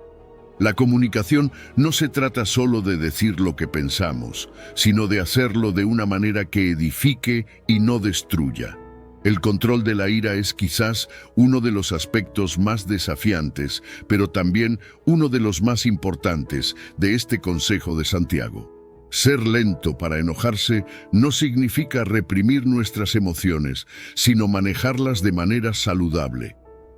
La comunicación no se trata solo de decir lo que pensamos, sino de hacerlo de una manera que edifique y no destruya. El control de la ira es quizás uno de los aspectos más desafiantes, pero también uno de los más importantes de este consejo de Santiago. Ser lento para enojarse no significa reprimir nuestras emociones, sino manejarlas de manera saludable.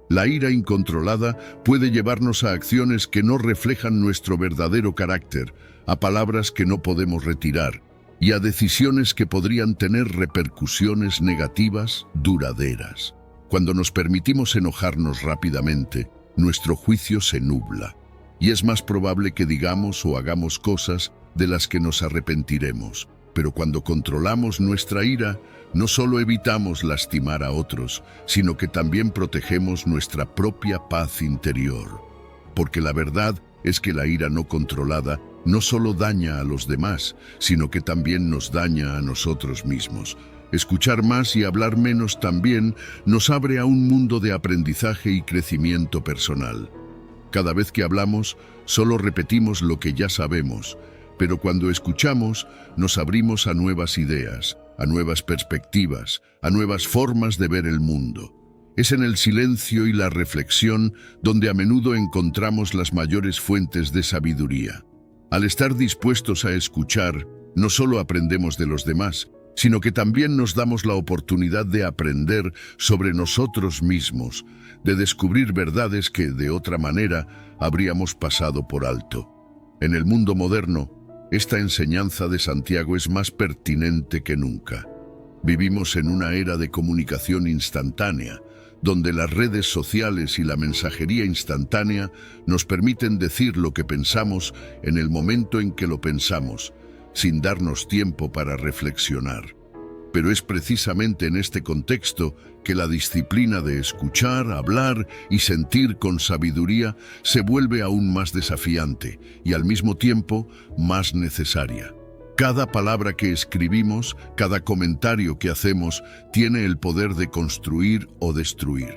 La ira incontrolada puede llevarnos a acciones que no reflejan nuestro verdadero carácter, a palabras que no podemos retirar, y a decisiones que podrían tener repercusiones negativas duraderas. Cuando nos permitimos enojarnos rápidamente, nuestro juicio se nubla, y es más probable que digamos o hagamos cosas de las que nos arrepentiremos. Pero cuando controlamos nuestra ira, no solo evitamos lastimar a otros, sino que también protegemos nuestra propia paz interior. Porque la verdad es que la ira no controlada no solo daña a los demás, sino que también nos daña a nosotros mismos. Escuchar más y hablar menos también nos abre a un mundo de aprendizaje y crecimiento personal. Cada vez que hablamos, solo repetimos lo que ya sabemos, pero cuando escuchamos, nos abrimos a nuevas ideas, a nuevas perspectivas, a nuevas formas de ver el mundo. Es en el silencio y la reflexión donde a menudo encontramos las mayores fuentes de sabiduría. Al estar dispuestos a escuchar, no solo aprendemos de los demás, sino que también nos damos la oportunidad de aprender sobre nosotros mismos, de descubrir verdades que, de otra manera, habríamos pasado por alto. En el mundo moderno, esta enseñanza de Santiago es más pertinente que nunca. Vivimos en una era de comunicación instantánea, donde las redes sociales y la mensajería instantánea nos permiten decir lo que pensamos en el momento en que lo pensamos, sin darnos tiempo para reflexionar. Pero es precisamente en este contexto que la disciplina de escuchar, hablar y sentir con sabiduría se vuelve aún más desafiante y al mismo tiempo más necesaria. Cada palabra que escribimos, cada comentario que hacemos, tiene el poder de construir o destruir.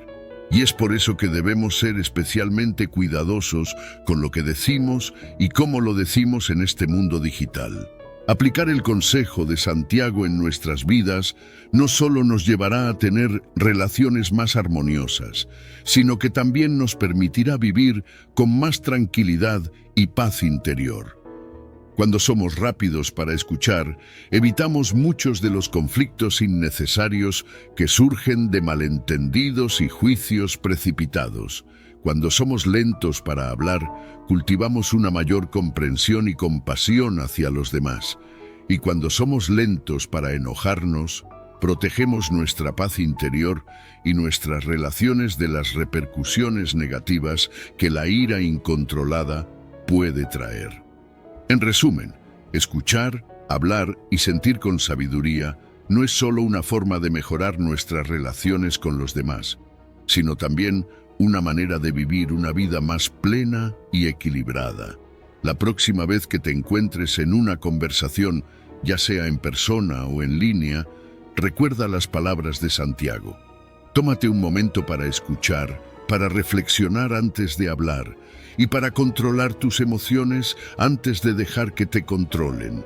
Y es por eso que debemos ser especialmente cuidadosos con lo que decimos y cómo lo decimos en este mundo digital. Aplicar el consejo de Santiago en nuestras vidas no solo nos llevará a tener relaciones más armoniosas, sino que también nos permitirá vivir con más tranquilidad y paz interior. Cuando somos rápidos para escuchar, evitamos muchos de los conflictos innecesarios que surgen de malentendidos y juicios precipitados. Cuando somos lentos para hablar, cultivamos una mayor comprensión y compasión hacia los demás. Y cuando somos lentos para enojarnos, protegemos nuestra paz interior y nuestras relaciones de las repercusiones negativas que la ira incontrolada puede traer. En resumen, escuchar, hablar y sentir con sabiduría no es solo una forma de mejorar nuestras relaciones con los demás, sino también una manera de vivir una vida más plena y equilibrada. La próxima vez que te encuentres en una conversación, ya sea en persona o en línea, recuerda las palabras de Santiago. Tómate un momento para escuchar, para reflexionar antes de hablar y para controlar tus emociones antes de dejar que te controlen.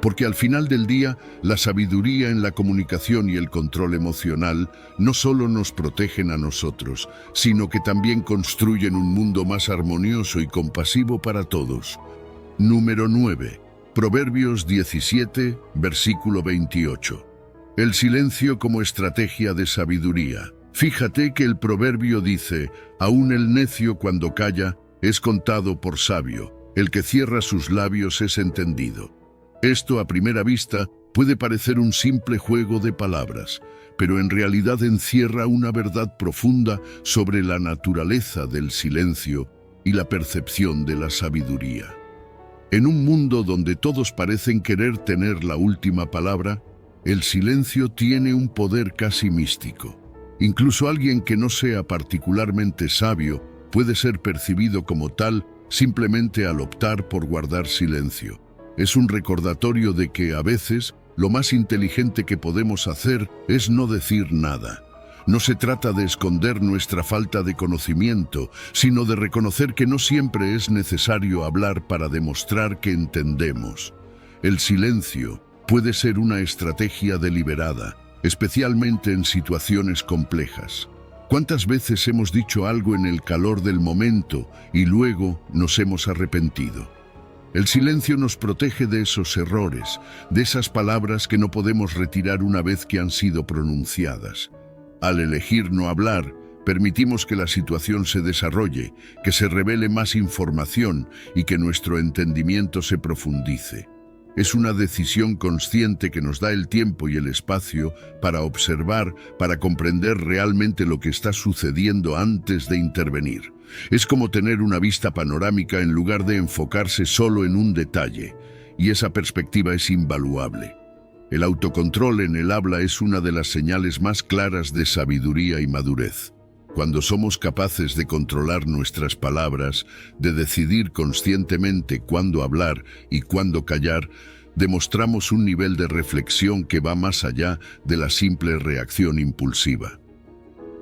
Porque al final del día, la sabiduría en la comunicación y el control emocional no solo nos protegen a nosotros, sino que también construyen un mundo más armonioso y compasivo para todos. Número 9. Proverbios 17, versículo 28. El silencio como estrategia de sabiduría. Fíjate que el proverbio dice, aún el necio cuando calla es contado por sabio, el que cierra sus labios es entendido. Esto a primera vista puede parecer un simple juego de palabras, pero en realidad encierra una verdad profunda sobre la naturaleza del silencio y la percepción de la sabiduría. En un mundo donde todos parecen querer tener la última palabra, el silencio tiene un poder casi místico. Incluso alguien que no sea particularmente sabio puede ser percibido como tal simplemente al optar por guardar silencio. Es un recordatorio de que, a veces, lo más inteligente que podemos hacer es no decir nada. No se trata de esconder nuestra falta de conocimiento, sino de reconocer que no siempre es necesario hablar para demostrar que entendemos. El silencio puede ser una estrategia deliberada, especialmente en situaciones complejas. ¿Cuántas veces hemos dicho algo en el calor del momento y luego nos hemos arrepentido? El silencio nos protege de esos errores, de esas palabras que no podemos retirar una vez que han sido pronunciadas. Al elegir no hablar, permitimos que la situación se desarrolle, que se revele más información y que nuestro entendimiento se profundice. Es una decisión consciente que nos da el tiempo y el espacio para observar, para comprender realmente lo que está sucediendo antes de intervenir. Es como tener una vista panorámica en lugar de enfocarse solo en un detalle, y esa perspectiva es invaluable. El autocontrol en el habla es una de las señales más claras de sabiduría y madurez. Cuando somos capaces de controlar nuestras palabras, de decidir conscientemente cuándo hablar y cuándo callar, demostramos un nivel de reflexión que va más allá de la simple reacción impulsiva.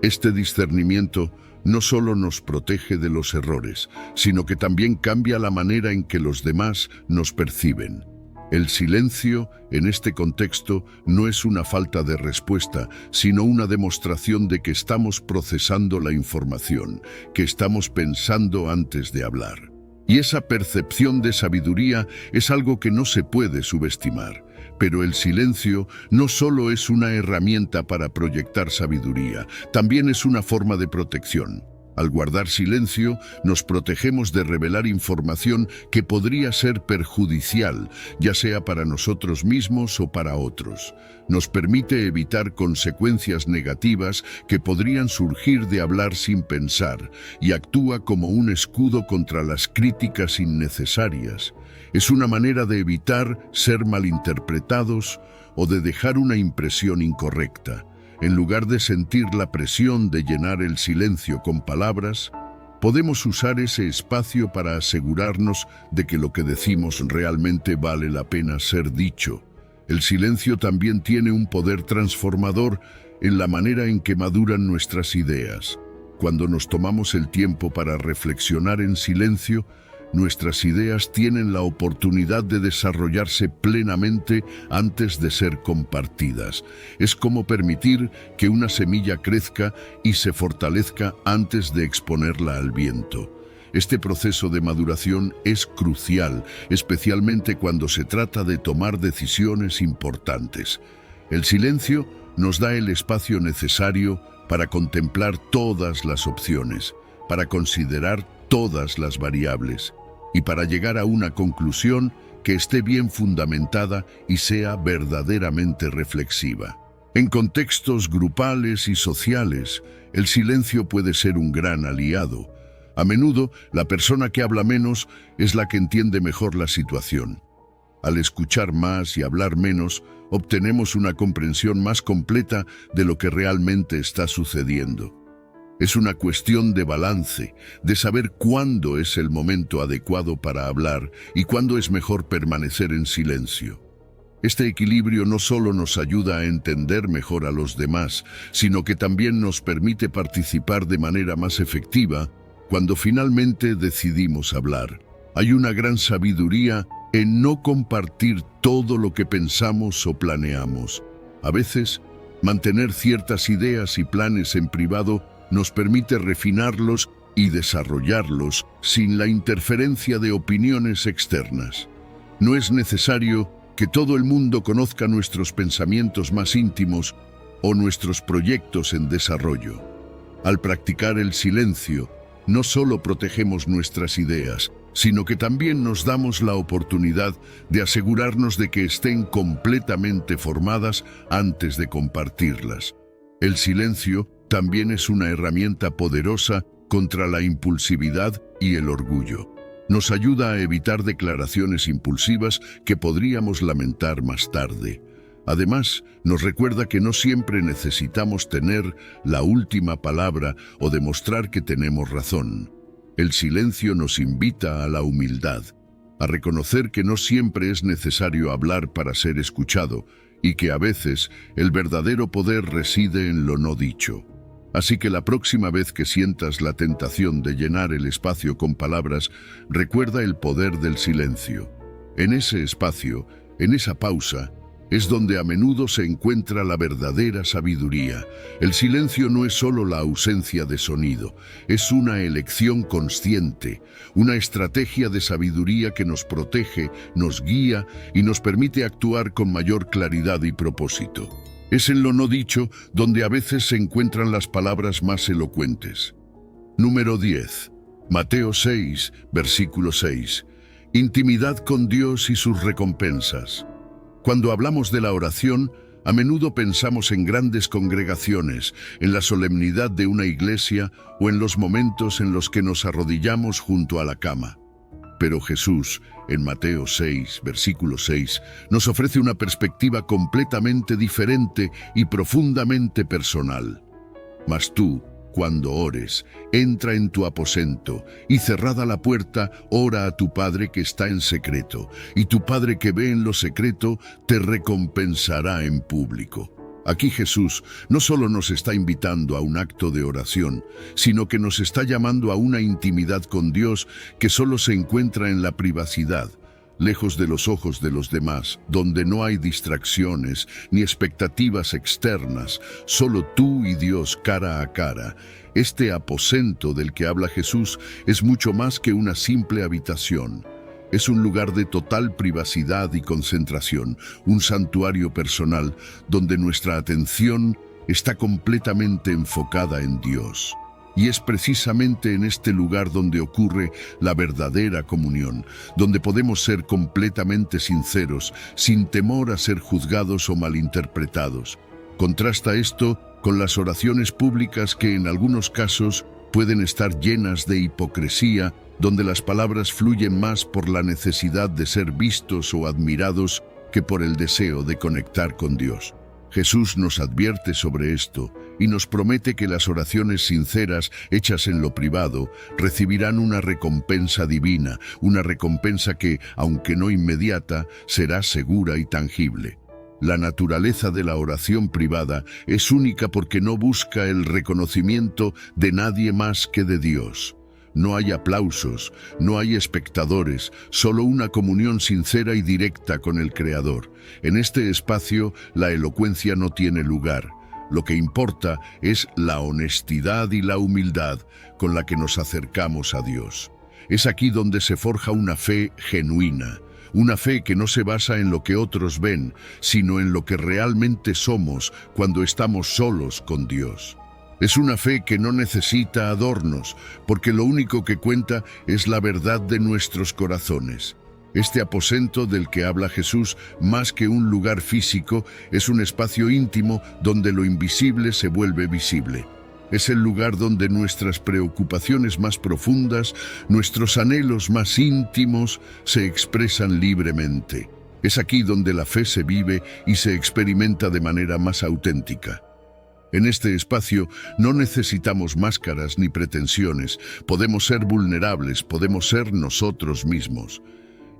Este discernimiento no solo nos protege de los errores, sino que también cambia la manera en que los demás nos perciben. El silencio, en este contexto, no es una falta de respuesta, sino una demostración de que estamos procesando la información, que estamos pensando antes de hablar. Y esa percepción de sabiduría es algo que no se puede subestimar. Pero el silencio no solo es una herramienta para proyectar sabiduría, también es una forma de protección. Al guardar silencio, nos protegemos de revelar información que podría ser perjudicial, ya sea para nosotros mismos o para otros. Nos permite evitar consecuencias negativas que podrían surgir de hablar sin pensar y actúa como un escudo contra las críticas innecesarias. Es una manera de evitar ser malinterpretados o de dejar una impresión incorrecta. En lugar de sentir la presión de llenar el silencio con palabras, podemos usar ese espacio para asegurarnos de que lo que decimos realmente vale la pena ser dicho. El silencio también tiene un poder transformador en la manera en que maduran nuestras ideas. Cuando nos tomamos el tiempo para reflexionar en silencio, nuestras ideas tienen la oportunidad de desarrollarse plenamente antes de ser compartidas. Es como permitir que una semilla crezca y se fortalezca antes de exponerla al viento. Este proceso de maduración es crucial, especialmente cuando se trata de tomar decisiones importantes. El silencio nos da el espacio necesario para contemplar todas las opciones, para considerar todas las variables y para llegar a una conclusión que esté bien fundamentada y sea verdaderamente reflexiva. En contextos grupales y sociales, el silencio puede ser un gran aliado. A menudo, la persona que habla menos es la que entiende mejor la situación. Al escuchar más y hablar menos, obtenemos una comprensión más completa de lo que realmente está sucediendo. Es una cuestión de balance, de saber cuándo es el momento adecuado para hablar y cuándo es mejor permanecer en silencio. Este equilibrio no solo nos ayuda a entender mejor a los demás, sino que también nos permite participar de manera más efectiva cuando finalmente decidimos hablar. Hay una gran sabiduría en no compartir todo lo que pensamos o planeamos. A veces, mantener ciertas ideas y planes en privado nos permite refinarlos y desarrollarlos sin la interferencia de opiniones externas. No es necesario que todo el mundo conozca nuestros pensamientos más íntimos o nuestros proyectos en desarrollo. Al practicar el silencio, no solo protegemos nuestras ideas, sino que también nos damos la oportunidad de asegurarnos de que estén completamente formadas antes de compartirlas. El silencio también es una herramienta poderosa contra la impulsividad y el orgullo. Nos ayuda a evitar declaraciones impulsivas que podríamos lamentar más tarde. Además, nos recuerda que no siempre necesitamos tener la última palabra o demostrar que tenemos razón. El silencio nos invita a la humildad, a reconocer que no siempre es necesario hablar para ser escuchado y que a veces el verdadero poder reside en lo no dicho. Así que la próxima vez que sientas la tentación de llenar el espacio con palabras, recuerda el poder del silencio. En ese espacio, en esa pausa, es donde a menudo se encuentra la verdadera sabiduría. El silencio no es solo la ausencia de sonido, es una elección consciente, una estrategia de sabiduría que nos protege, nos guía y nos permite actuar con mayor claridad y propósito. Es en lo no dicho donde a veces se encuentran las palabras más elocuentes. Número 10. Mateo 6, versículo 6. Intimidad con Dios y sus recompensas. Cuando hablamos de la oración, a menudo pensamos en grandes congregaciones, en la solemnidad de una iglesia o en los momentos en los que nos arrodillamos junto a la cama. Pero Jesús, en Mateo 6, versículo 6, nos ofrece una perspectiva completamente diferente y profundamente personal. Mas tú, cuando ores, entra en tu aposento y cerrada la puerta, ora a tu Padre que está en secreto, y tu Padre que ve en lo secreto te recompensará en público. Aquí Jesús no solo nos está invitando a un acto de oración, sino que nos está llamando a una intimidad con Dios que solo se encuentra en la privacidad, lejos de los ojos de los demás, donde no hay distracciones ni expectativas externas, solo tú y Dios cara a cara. Este aposento del que habla Jesús es mucho más que una simple habitación. Es un lugar de total privacidad y concentración, un santuario personal donde nuestra atención está completamente enfocada en Dios. Y es precisamente en este lugar donde ocurre la verdadera comunión, donde podemos ser completamente sinceros, sin temor a ser juzgados o malinterpretados. Contrasta esto con las oraciones públicas que en algunos casos pueden estar llenas de hipocresía, donde las palabras fluyen más por la necesidad de ser vistos o admirados que por el deseo de conectar con Dios. Jesús nos advierte sobre esto y nos promete que las oraciones sinceras hechas en lo privado recibirán una recompensa divina, una recompensa que, aunque no inmediata, será segura y tangible. La naturaleza de la oración privada es única porque no busca el reconocimiento de nadie más que de Dios. No hay aplausos, no hay espectadores, solo una comunión sincera y directa con el Creador. En este espacio, la elocuencia no tiene lugar. Lo que importa es la honestidad y la humildad con la que nos acercamos a Dios. Es aquí donde se forja una fe genuina, una fe que no se basa en lo que otros ven, sino en lo que realmente somos cuando estamos solos con Dios. Es una fe que no necesita adornos, porque lo único que cuenta es la verdad de nuestros corazones. Este aposento del que habla Jesús, más que un lugar físico, es un espacio íntimo donde lo invisible se vuelve visible. Es el lugar donde nuestras preocupaciones más profundas, nuestros anhelos más íntimos, se expresan libremente. Es aquí donde la fe se vive y se experimenta de manera más auténtica. En este espacio no necesitamos máscaras ni pretensiones, podemos ser vulnerables, podemos ser nosotros mismos.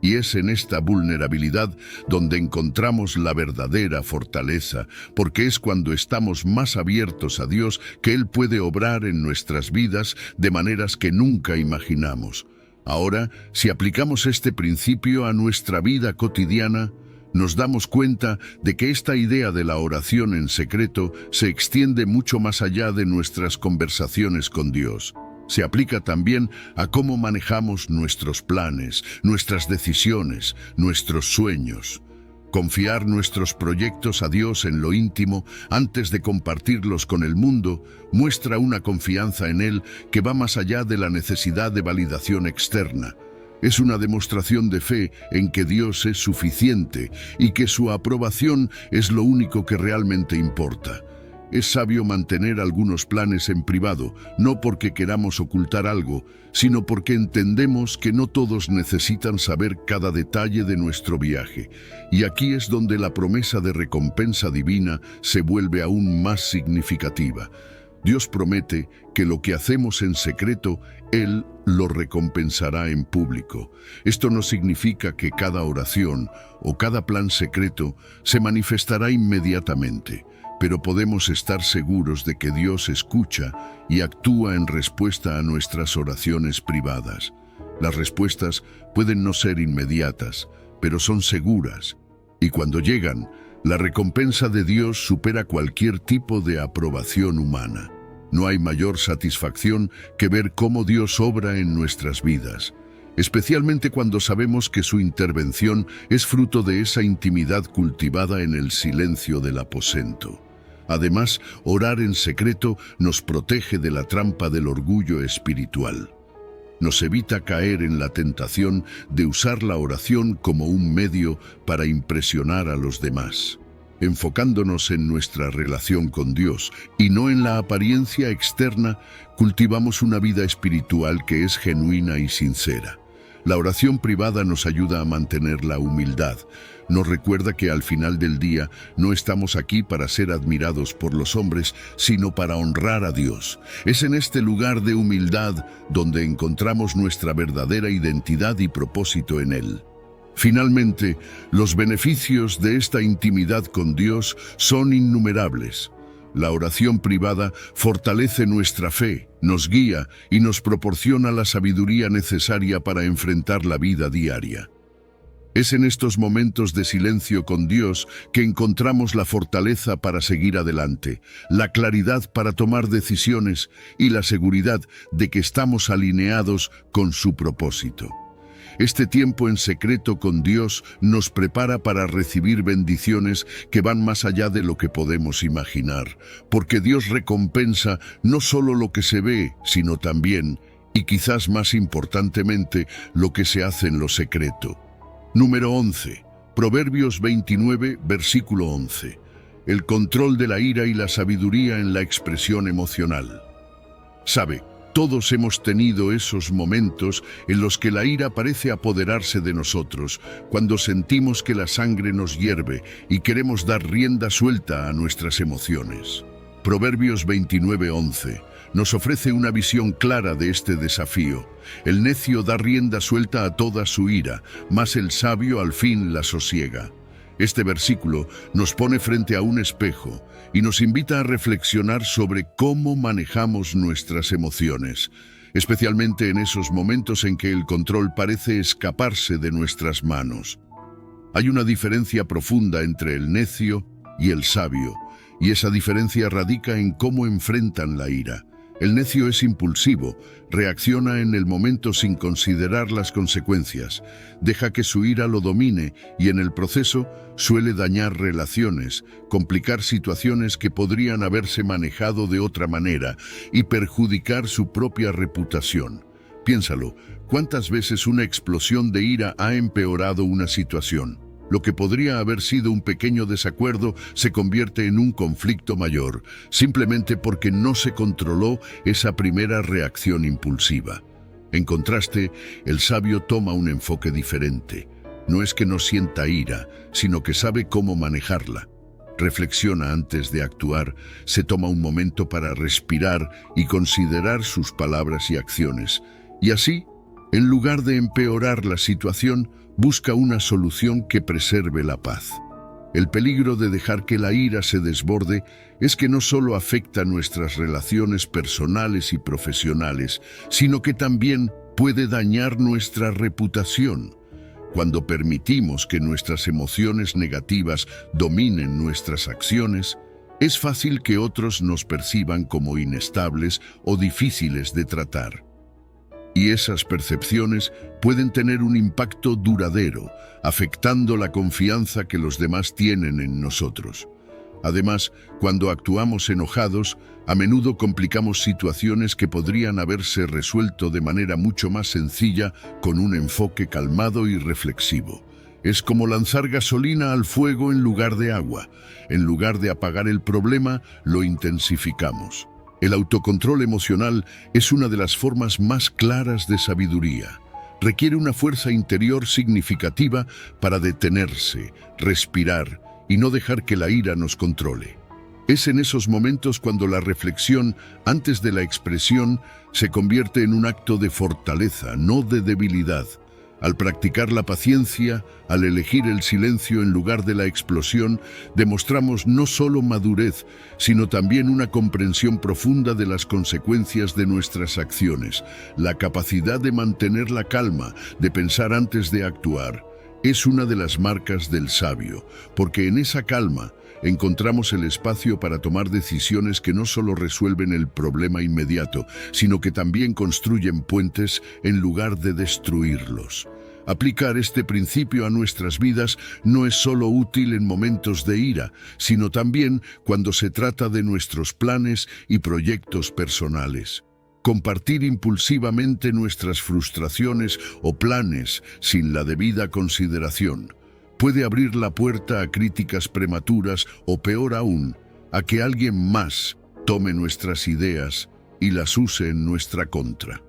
Y es en esta vulnerabilidad donde encontramos la verdadera fortaleza, porque es cuando estamos más abiertos a Dios que Él puede obrar en nuestras vidas de maneras que nunca imaginamos. Ahora, si aplicamos este principio a nuestra vida cotidiana, nos damos cuenta de que esta idea de la oración en secreto se extiende mucho más allá de nuestras conversaciones con Dios. Se aplica también a cómo manejamos nuestros planes, nuestras decisiones, nuestros sueños. Confiar nuestros proyectos a Dios en lo íntimo antes de compartirlos con el mundo muestra una confianza en Él que va más allá de la necesidad de validación externa. Es una demostración de fe en que Dios es suficiente y que su aprobación es lo único que realmente importa. Es sabio mantener algunos planes en privado, no porque queramos ocultar algo, sino porque entendemos que no todos necesitan saber cada detalle de nuestro viaje. Y aquí es donde la promesa de recompensa divina se vuelve aún más significativa. Dios promete que lo que hacemos en secreto, Él lo recompensará en público. Esto no significa que cada oración o cada plan secreto se manifestará inmediatamente, pero podemos estar seguros de que Dios escucha y actúa en respuesta a nuestras oraciones privadas. Las respuestas pueden no ser inmediatas, pero son seguras, y cuando llegan, la recompensa de Dios supera cualquier tipo de aprobación humana. No hay mayor satisfacción que ver cómo Dios obra en nuestras vidas, especialmente cuando sabemos que su intervención es fruto de esa intimidad cultivada en el silencio del aposento. Además, orar en secreto nos protege de la trampa del orgullo espiritual. Nos evita caer en la tentación de usar la oración como un medio para impresionar a los demás. Enfocándonos en nuestra relación con Dios y no en la apariencia externa, cultivamos una vida espiritual que es genuina y sincera. La oración privada nos ayuda a mantener la humildad. Nos recuerda que al final del día no estamos aquí para ser admirados por los hombres, sino para honrar a Dios. Es en este lugar de humildad donde encontramos nuestra verdadera identidad y propósito en Él. Finalmente, los beneficios de esta intimidad con Dios son innumerables. La oración privada fortalece nuestra fe, nos guía y nos proporciona la sabiduría necesaria para enfrentar la vida diaria. Es en estos momentos de silencio con Dios que encontramos la fortaleza para seguir adelante, la claridad para tomar decisiones y la seguridad de que estamos alineados con su propósito. Este tiempo en secreto con Dios nos prepara para recibir bendiciones que van más allá de lo que podemos imaginar, porque Dios recompensa no solo lo que se ve, sino también, y quizás más importantemente, lo que se hace en lo secreto. Número 11. Proverbios 29, versículo 11. El control de la ira y la sabiduría en la expresión emocional. ¿Sabe? Todos hemos tenido esos momentos en los que la ira parece apoderarse de nosotros, cuando sentimos que la sangre nos hierve y queremos dar rienda suelta a nuestras emociones. Proverbios 29:11 nos ofrece una visión clara de este desafío. El necio da rienda suelta a toda su ira, mas el sabio al fin la sosiega. Este versículo nos pone frente a un espejo y nos invita a reflexionar sobre cómo manejamos nuestras emociones, especialmente en esos momentos en que el control parece escaparse de nuestras manos. Hay una diferencia profunda entre el necio y el sabio, y esa diferencia radica en cómo enfrentan la ira. El necio es impulsivo, reacciona en el momento sin considerar las consecuencias, deja que su ira lo domine y en el proceso suele dañar relaciones, complicar situaciones que podrían haberse manejado de otra manera y perjudicar su propia reputación. Piénsalo, ¿cuántas veces una explosión de ira ha empeorado una situación? Lo que podría haber sido un pequeño desacuerdo se convierte en un conflicto mayor, simplemente porque no se controló esa primera reacción impulsiva. En contraste, el sabio toma un enfoque diferente. No es que no sienta ira, sino que sabe cómo manejarla. Reflexiona antes de actuar, se toma un momento para respirar y considerar sus palabras y acciones. Y así, en lugar de empeorar la situación, busca una solución que preserve la paz. El peligro de dejar que la ira se desborde es que no solo afecta nuestras relaciones personales y profesionales, sino que también puede dañar nuestra reputación. Cuando permitimos que nuestras emociones negativas dominen nuestras acciones, es fácil que otros nos perciban como inestables o difíciles de tratar. Y esas percepciones pueden tener un impacto duradero, afectando la confianza que los demás tienen en nosotros. Además, cuando actuamos enojados, a menudo complicamos situaciones que podrían haberse resuelto de manera mucho más sencilla con un enfoque calmado y reflexivo. Es como lanzar gasolina al fuego en lugar de agua. En lugar de apagar el problema, lo intensificamos. El autocontrol emocional es una de las formas más claras de sabiduría. Requiere una fuerza interior significativa para detenerse, respirar y no dejar que la ira nos controle. Es en esos momentos cuando la reflexión, antes de la expresión, se convierte en un acto de fortaleza, no de debilidad. Al practicar la paciencia, al elegir el silencio en lugar de la explosión, demostramos no solo madurez, sino también una comprensión profunda de las consecuencias de nuestras acciones. La capacidad de mantener la calma, de pensar antes de actuar, es una de las marcas del sabio, porque en esa calma encontramos el espacio para tomar decisiones que no solo resuelven el problema inmediato, sino que también construyen puentes en lugar de destruirlos. Aplicar este principio a nuestras vidas no es solo útil en momentos de ira, sino también cuando se trata de nuestros planes y proyectos personales. Compartir impulsivamente nuestras frustraciones o planes sin la debida consideración puede abrir la puerta a críticas prematuras o, peor aún, a que alguien más tome nuestras ideas y las use en nuestra contra.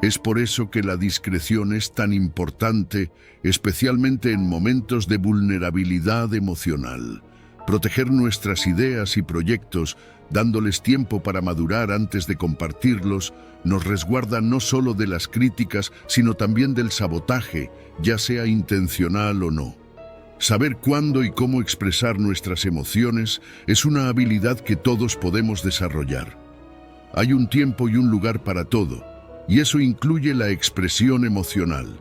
Es por eso que la discreción es tan importante, especialmente en momentos de vulnerabilidad emocional. Proteger nuestras ideas y proyectos, dándoles tiempo para madurar antes de compartirlos, nos resguarda no solo de las críticas, sino también del sabotaje, ya sea intencional o no. Saber cuándo y cómo expresar nuestras emociones es una habilidad que todos podemos desarrollar. Hay un tiempo y un lugar para todo, y eso incluye la expresión emocional.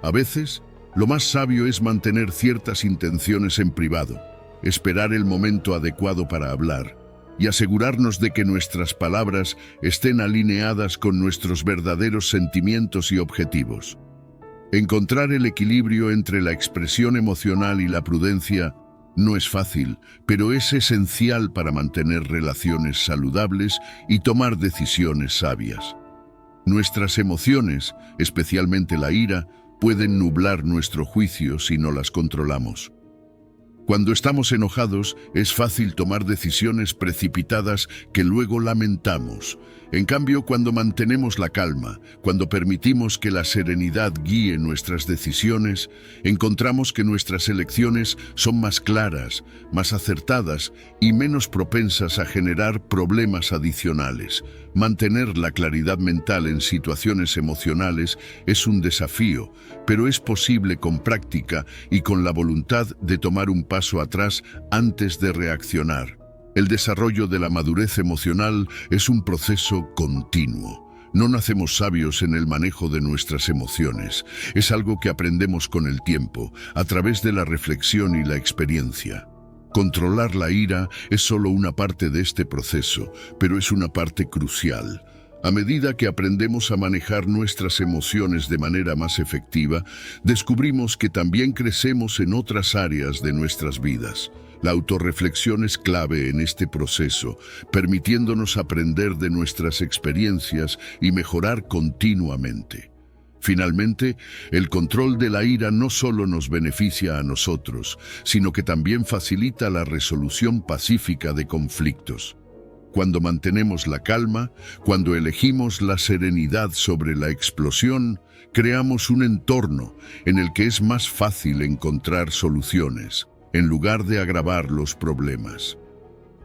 A veces, lo más sabio es mantener ciertas intenciones en privado, esperar el momento adecuado para hablar y asegurarnos de que nuestras palabras estén alineadas con nuestros verdaderos sentimientos y objetivos. Encontrar el equilibrio entre la expresión emocional y la prudencia no es fácil, pero es esencial para mantener relaciones saludables y tomar decisiones sabias. Nuestras emociones, especialmente la ira, pueden nublar nuestro juicio si no las controlamos. Cuando estamos enojados, es fácil tomar decisiones precipitadas que luego lamentamos. En cambio, cuando mantenemos la calma, cuando permitimos que la serenidad guíe nuestras decisiones, encontramos que nuestras elecciones son más claras, más acertadas y menos propensas a generar problemas adicionales. Mantener la claridad mental en situaciones emocionales es un desafío, pero es posible con práctica y con la voluntad de tomar un paso atrás antes de reaccionar. El desarrollo de la madurez emocional es un proceso continuo. No nacemos sabios en el manejo de nuestras emociones. Es algo que aprendemos con el tiempo, a través de la reflexión y la experiencia. Controlar la ira es solo una parte de este proceso, pero es una parte crucial. A medida que aprendemos a manejar nuestras emociones de manera más efectiva, descubrimos que también crecemos en otras áreas de nuestras vidas. La autorreflexión es clave en este proceso, permitiéndonos aprender de nuestras experiencias y mejorar continuamente. Finalmente, el control de la ira no solo nos beneficia a nosotros, sino que también facilita la resolución pacífica de conflictos. Cuando mantenemos la calma, cuando elegimos la serenidad sobre la explosión, creamos un entorno en el que es más fácil encontrar soluciones, en lugar de agravar los problemas.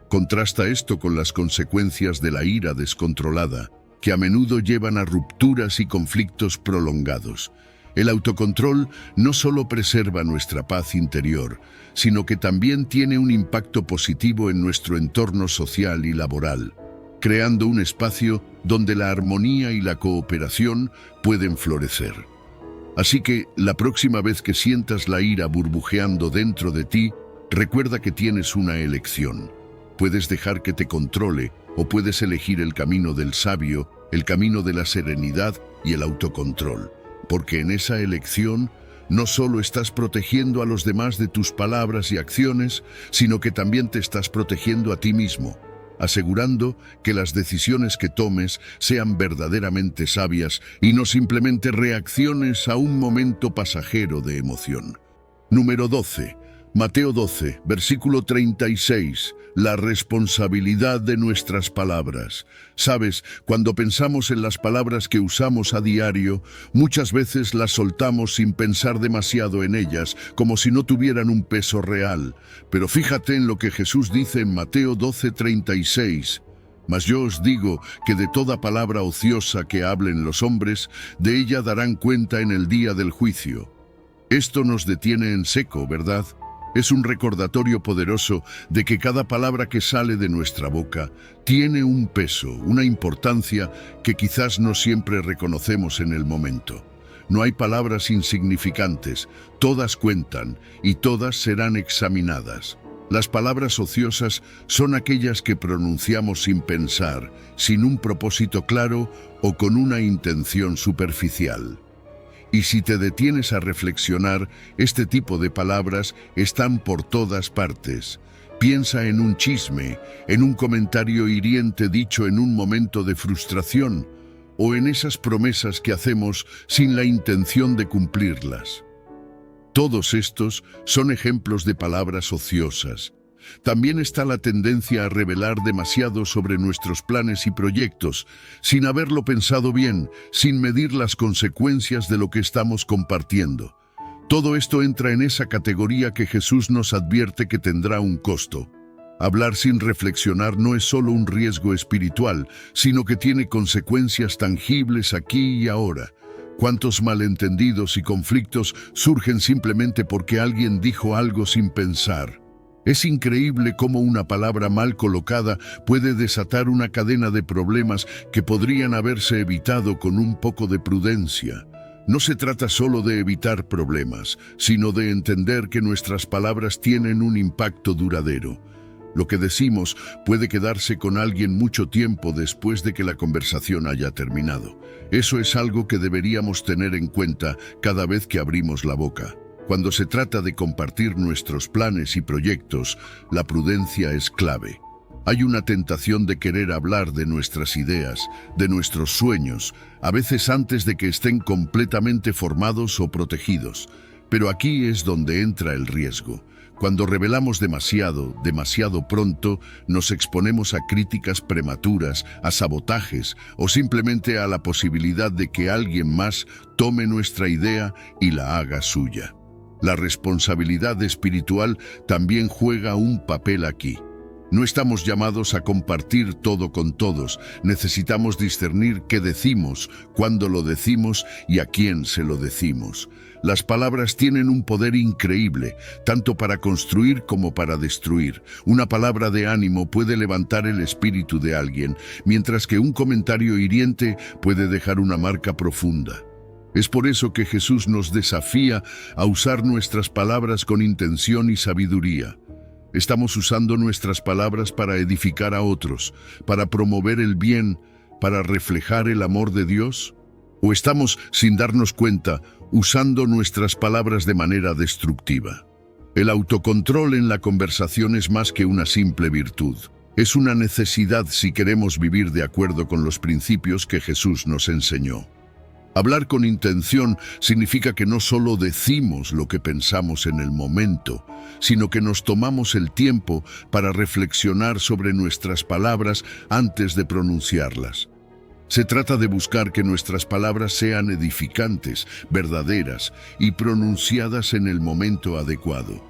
Contrasta esto con las consecuencias de la ira descontrolada, que a menudo llevan a rupturas y conflictos prolongados. El autocontrol no solo preserva nuestra paz interior, sino que también tiene un impacto positivo en nuestro entorno social y laboral, creando un espacio donde la armonía y la cooperación pueden florecer. Así que, la próxima vez que sientas la ira burbujeando dentro de ti, recuerda que tienes una elección. Puedes dejar que te controle o puedes elegir el camino del sabio, el camino de la serenidad y el autocontrol, porque en esa elección No solo estás protegiendo a los demás de tus palabras y acciones, sino que también te estás protegiendo a ti mismo, asegurando que las decisiones que tomes sean verdaderamente sabias y no simplemente reacciones a un momento pasajero de emoción. Número 12. Mateo 12, versículo 36. La responsabilidad de nuestras palabras. Sabes, cuando pensamos en las palabras que usamos a diario, muchas veces las soltamos sin pensar demasiado en ellas, como si no tuvieran un peso real. Pero fíjate en lo que Jesús dice en Mateo 12, 36. Mas yo os digo que de toda palabra ociosa que hablen los hombres, de ella darán cuenta en el día del juicio. Esto nos detiene en seco, ¿verdad? Es un recordatorio poderoso de que cada palabra que sale de nuestra boca tiene un peso, una importancia que quizás no siempre reconocemos en el momento. No hay palabras insignificantes, todas cuentan y todas serán examinadas. Las palabras ociosas son aquellas que pronunciamos sin pensar, sin un propósito claro o con una intención superficial. Y si te detienes a reflexionar, este tipo de palabras están por todas partes. Piensa en un chisme, en un comentario hiriente dicho en un momento de frustración, o en esas promesas que hacemos sin la intención de cumplirlas. Todos estos son ejemplos de palabras ociosas. También está la tendencia a revelar demasiado sobre nuestros planes y proyectos, sin haberlo pensado bien, sin medir las consecuencias de lo que estamos compartiendo. Todo esto entra en esa categoría que Jesús nos advierte que tendrá un costo. Hablar sin reflexionar no es solo un riesgo espiritual, sino que tiene consecuencias tangibles aquí y ahora. ¿Cuántos malentendidos y conflictos surgen simplemente porque alguien dijo algo sin pensar? Es increíble cómo una palabra mal colocada puede desatar una cadena de problemas que podrían haberse evitado con un poco de prudencia. No se trata solo de evitar problemas, sino de entender que nuestras palabras tienen un impacto duradero. Lo que decimos puede quedarse con alguien mucho tiempo después de que la conversación haya terminado. Eso es algo que deberíamos tener en cuenta cada vez que abrimos la boca. Cuando se trata de compartir nuestros planes y proyectos, la prudencia es clave. Hay una tentación de querer hablar de nuestras ideas, de nuestros sueños, a veces antes de que estén completamente formados o protegidos. Pero aquí es donde entra el riesgo. Cuando revelamos demasiado pronto, nos exponemos a críticas prematuras, a sabotajes o simplemente a la posibilidad de que alguien más tome nuestra idea y la haga suya. La responsabilidad espiritual también juega un papel aquí. No estamos llamados a compartir todo con todos. Necesitamos discernir qué decimos, cuándo lo decimos y a quién se lo decimos. Las palabras tienen un poder increíble, tanto para construir como para destruir. Una palabra de ánimo puede levantar el espíritu de alguien, mientras que un comentario hiriente puede dejar una marca profunda. Es por eso que Jesús nos desafía a usar nuestras palabras con intención y sabiduría. ¿Estamos usando nuestras palabras para edificar a otros, para promover el bien, para reflejar el amor de Dios? ¿O estamos, sin darnos cuenta, usando nuestras palabras de manera destructiva? El autocontrol en la conversación es más que una simple virtud. Es una necesidad si queremos vivir de acuerdo con los principios que Jesús nos enseñó. Hablar con intención significa que no solo decimos lo que pensamos en el momento, sino que nos tomamos el tiempo para reflexionar sobre nuestras palabras antes de pronunciarlas. Se trata de buscar que nuestras palabras sean edificantes, verdaderas y pronunciadas en el momento adecuado.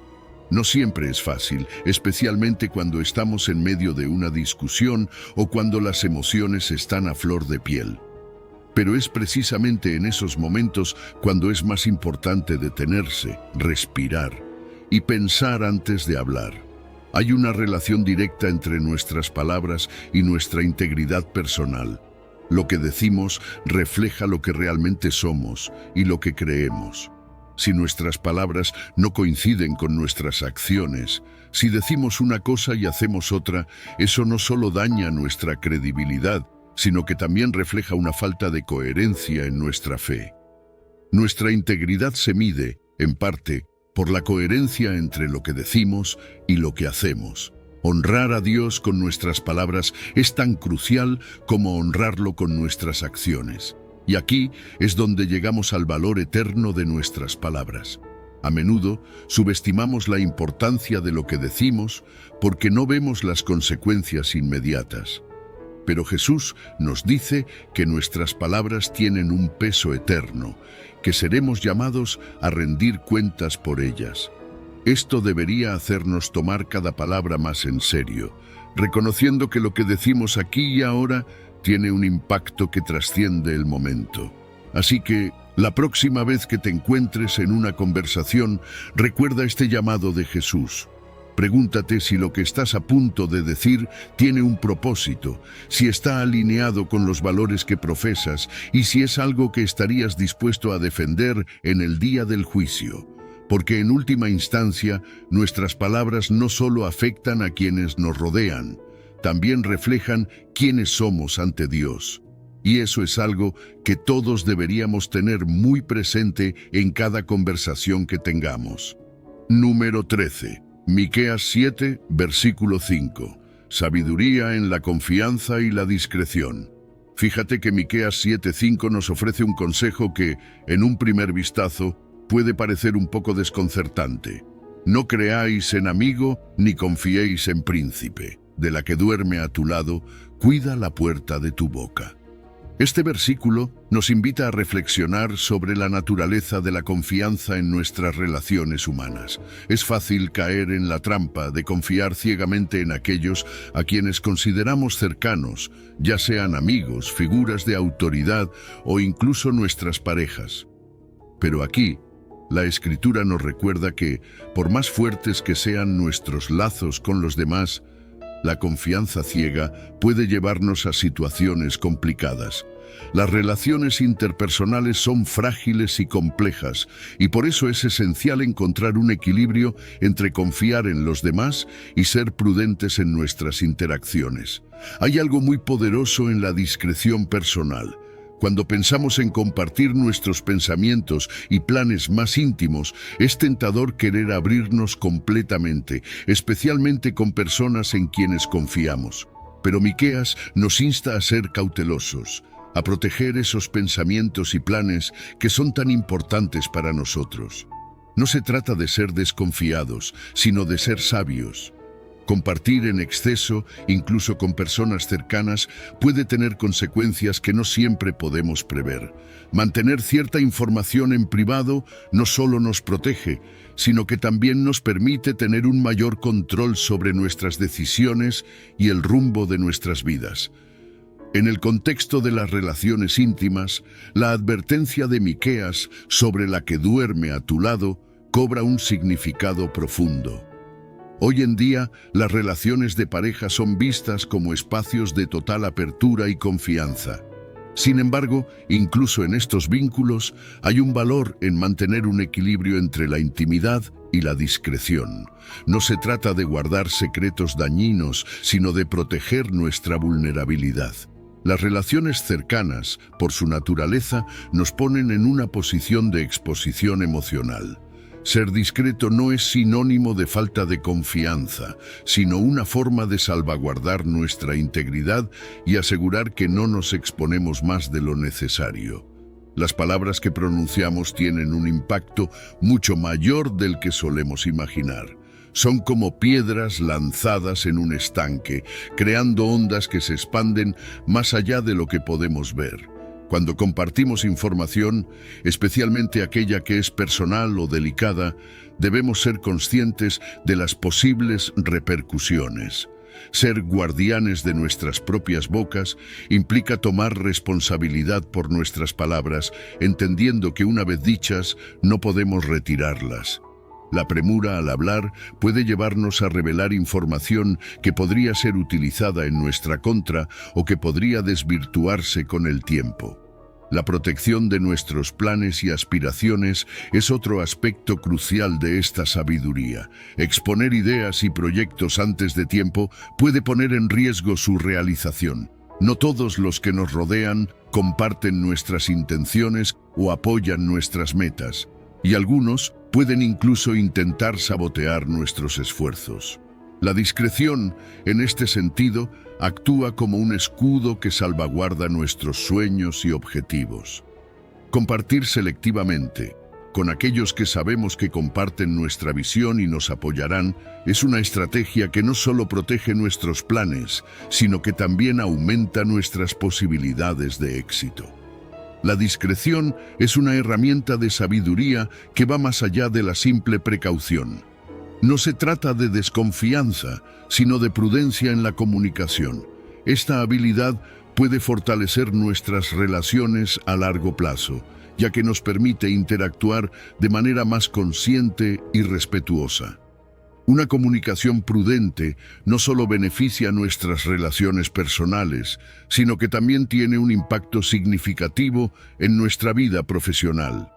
No siempre es fácil, especialmente cuando estamos en medio de una discusión o cuando las emociones están a flor de piel. Pero es precisamente en esos momentos cuando es más importante detenerse, respirar y pensar antes de hablar. Hay una relación directa entre nuestras palabras y nuestra integridad personal. Lo que decimos refleja lo que realmente somos y lo que creemos. Si nuestras palabras no coinciden con nuestras acciones, si decimos una cosa y hacemos otra, eso no solo daña nuestra credibilidad, sino que también refleja una falta de coherencia en nuestra fe. Nuestra integridad se mide en parte, por la coherencia entre lo que decimos y lo que hacemos. Honrar a Dios con nuestras palabras es tan crucial como honrarlo con nuestras acciones. Y aquí es donde llegamos al valor eterno de nuestras palabras. A menudo subestimamos la importancia de lo que decimos porque no vemos las consecuencias inmediatas. Pero Jesús nos dice que nuestras palabras tienen un peso eterno, que seremos llamados a rendir cuentas por ellas. Esto debería hacernos tomar cada palabra más en serio, reconociendo que lo que decimos aquí y ahora tiene un impacto que trasciende el momento. Así que, la próxima vez que te encuentres en una conversación, recuerda este llamado de Jesús. Pregúntate si lo que estás a punto de decir tiene un propósito, si está alineado con los valores que profesas y si es algo que estarías dispuesto a defender en el día del juicio. Porque en última instancia, nuestras palabras no solo afectan a quienes nos rodean, también reflejan quiénes somos ante Dios. Y eso es algo que todos deberíamos tener muy presente en cada conversación que tengamos. Número 13. Miqueas 7, versículo 5. Sabiduría en la confianza y la discreción. Fíjate que Miqueas 7:5 nos ofrece un consejo que, en un primer vistazo, puede parecer un poco desconcertante. No creáis en amigo ni confiéis en príncipe. De la que duerme a tu lado, cuida la puerta de tu boca. Este versículo nos invita a reflexionar sobre la naturaleza de la confianza en nuestras relaciones humanas. Es fácil caer en la trampa de confiar ciegamente en aquellos a quienes consideramos cercanos, ya sean amigos, figuras de autoridad o incluso nuestras parejas. Pero aquí, la Escritura nos recuerda que, por más fuertes que sean nuestros lazos con los demás, la confianza ciega puede llevarnos a situaciones complicadas. Las relaciones interpersonales son frágiles y complejas, y por eso es esencial encontrar un equilibrio entre confiar en los demás y ser prudentes en nuestras interacciones. Hay algo muy poderoso en la discreción personal. Cuando pensamos en compartir nuestros pensamientos y planes más íntimos, es tentador querer abrirnos completamente, especialmente con personas en quienes confiamos. Pero Miqueas nos insta a ser cautelosos, a proteger esos pensamientos y planes que son tan importantes para nosotros. No se trata de ser desconfiados, sino de ser sabios. Compartir en exceso, incluso con personas cercanas, puede tener consecuencias que no siempre podemos prever. Mantener cierta información en privado no solo nos protege, sino que también nos permite tener un mayor control sobre nuestras decisiones y el rumbo de nuestras vidas. En el contexto de las relaciones íntimas, la advertencia de Miqueas sobre la que duerme a tu lado cobra un significado profundo. Hoy en día, las relaciones de pareja son vistas como espacios de total apertura y confianza. Sin embargo, incluso en estos vínculos, hay un valor en mantener un equilibrio entre la intimidad y la discreción. No se trata de guardar secretos dañinos, sino de proteger nuestra vulnerabilidad. Las relaciones cercanas, por su naturaleza, nos ponen en una posición de exposición emocional. Ser discreto no es sinónimo de falta de confianza, sino una forma de salvaguardar nuestra integridad y asegurar que no nos exponemos más de lo necesario. Las palabras que pronunciamos tienen un impacto mucho mayor del que solemos imaginar. Son como piedras lanzadas en un estanque, creando ondas que se expanden más allá de lo que podemos ver. Cuando compartimos información, especialmente aquella que es personal o delicada, debemos ser conscientes de las posibles repercusiones. Ser guardianes de nuestras propias bocas implica tomar responsabilidad por nuestras palabras, entendiendo que una vez dichas, no podemos retirarlas. La premura al hablar puede llevarnos a revelar información que podría ser utilizada en nuestra contra o que podría desvirtuarse con el tiempo. La protección de nuestros planes y aspiraciones es otro aspecto crucial de esta sabiduría. Exponer ideas y proyectos antes de tiempo puede poner en riesgo su realización. No todos los que nos rodean comparten nuestras intenciones o apoyan nuestras metas, y algunos pueden incluso intentar sabotear nuestros esfuerzos. La discreción, en este sentido, actúa como un escudo que salvaguarda nuestros sueños y objetivos. Compartir selectivamente, con aquellos que sabemos que comparten nuestra visión y nos apoyarán, es una estrategia que no solo protege nuestros planes, sino que también aumenta nuestras posibilidades de éxito. La discreción es una herramienta de sabiduría que va más allá de la simple precaución. No se trata de desconfianza, sino de prudencia en la comunicación. Esta habilidad puede fortalecer nuestras relaciones a largo plazo, ya que nos permite interactuar de manera más consciente y respetuosa. Una comunicación prudente no solo beneficia nuestras relaciones personales, sino que también tiene un impacto significativo en nuestra vida profesional.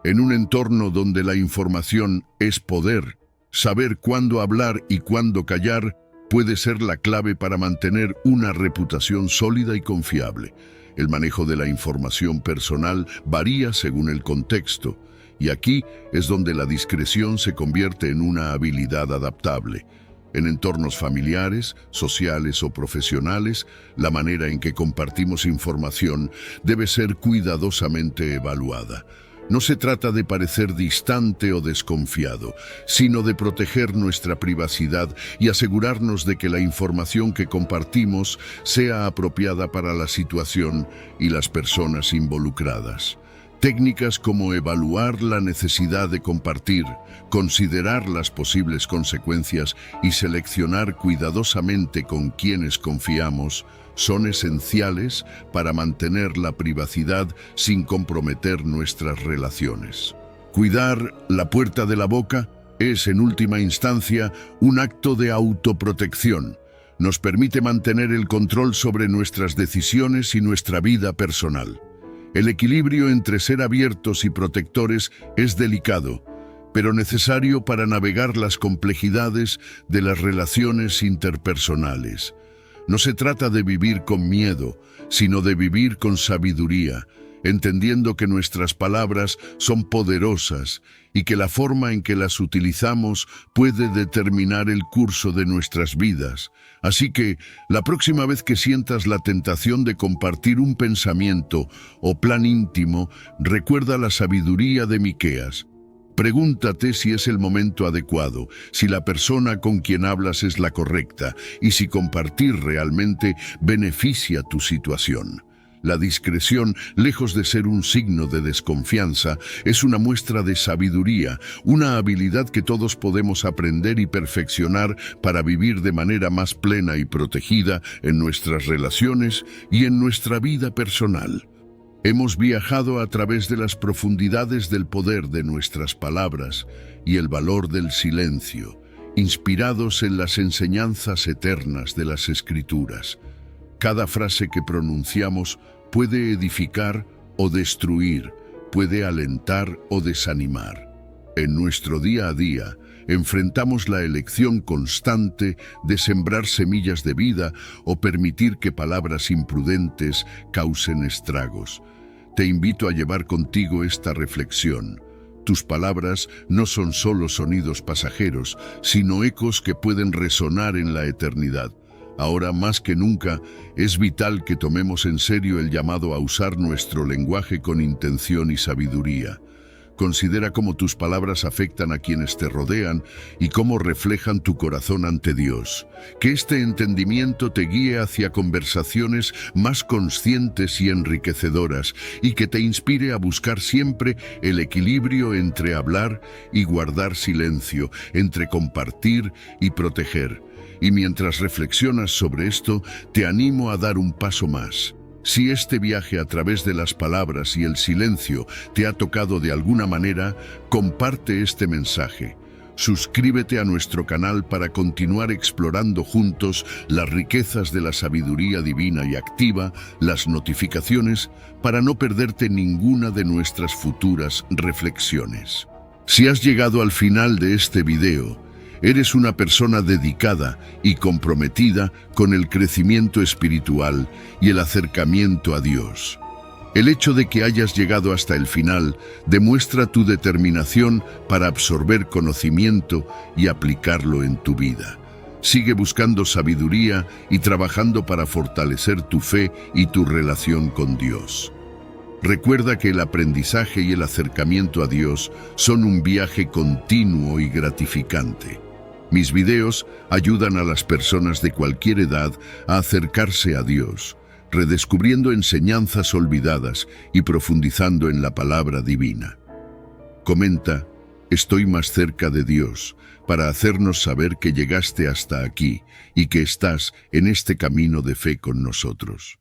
En un entorno donde la información es poder, saber cuándo hablar y cuándo callar puede ser la clave para mantener una reputación sólida y confiable. El manejo de la información personal varía según el contexto, y aquí es donde la discreción se convierte en una habilidad adaptable. En entornos familiares, sociales o profesionales, la manera en que compartimos información debe ser cuidadosamente evaluada. No se trata de parecer distante o desconfiado, sino de proteger nuestra privacidad y asegurarnos de que la información que compartimos sea apropiada para la situación y las personas involucradas. Técnicas como evaluar la necesidad de compartir, considerar las posibles consecuencias y seleccionar cuidadosamente con quienes confiamos son esenciales para mantener la privacidad sin comprometer nuestras relaciones. Cuidar la puerta de la boca es, en última instancia, un acto de autoprotección. Nos permite mantener el control sobre nuestras decisiones y nuestra vida personal. El equilibrio entre ser abiertos y protectores es delicado, pero necesario para navegar las complejidades de las relaciones interpersonales. No se trata de vivir con miedo, sino de vivir con sabiduría, entendiendo que nuestras palabras son poderosas y que la forma en que las utilizamos puede determinar el curso de nuestras vidas. Así que, la próxima vez que sientas la tentación de compartir un pensamiento o plan íntimo, recuerda la sabiduría de Miqueas. Pregúntate si es el momento adecuado, si la persona con quien hablas es la correcta y si compartir realmente beneficia tu situación. La discreción, lejos de ser un signo de desconfianza, es una muestra de sabiduría, una habilidad que todos podemos aprender y perfeccionar para vivir de manera más plena y protegida en nuestras relaciones y en nuestra vida personal. Hemos viajado a través de las profundidades del poder de nuestras palabras y el valor del silencio, inspirados en las enseñanzas eternas de las Escrituras. Cada frase que pronunciamos puede edificar o destruir, puede alentar o desanimar. En nuestro día a día, enfrentamos la elección constante de sembrar semillas de vida o permitir que palabras imprudentes causen estragos. Te invito a llevar contigo esta reflexión. Tus palabras no son solo sonidos pasajeros, sino ecos que pueden resonar en la eternidad. Ahora más que nunca, es vital que tomemos en serio el llamado a usar nuestro lenguaje con intención y sabiduría. Considera cómo tus palabras afectan a quienes te rodean y cómo reflejan tu corazón ante Dios. Que este entendimiento te guíe hacia conversaciones más conscientes y enriquecedoras y que te inspire a buscar siempre el equilibrio entre hablar y guardar silencio, entre compartir y proteger. Y mientras reflexionas sobre esto, te animo a dar un paso más. Si este viaje a través de las palabras y el silencio te ha tocado de alguna manera, comparte este mensaje. Suscríbete a nuestro canal para continuar explorando juntos las riquezas de la sabiduría divina y activa las notificaciones para no perderte ninguna de nuestras futuras reflexiones. Si has llegado al final de este video, eres una persona dedicada y comprometida con el crecimiento espiritual y el acercamiento a Dios. El hecho de que hayas llegado hasta el final demuestra tu determinación para absorber conocimiento y aplicarlo en tu vida. Sigue buscando sabiduría y trabajando para fortalecer tu fe y tu relación con Dios. Recuerda que el aprendizaje y el acercamiento a Dios son un viaje continuo y gratificante. Mis videos ayudan a las personas de cualquier edad a acercarse a Dios, redescubriendo enseñanzas olvidadas y profundizando en la palabra divina. Comenta, estoy más cerca de Dios, para hacernos saber que llegaste hasta aquí y que estás en este camino de fe con nosotros.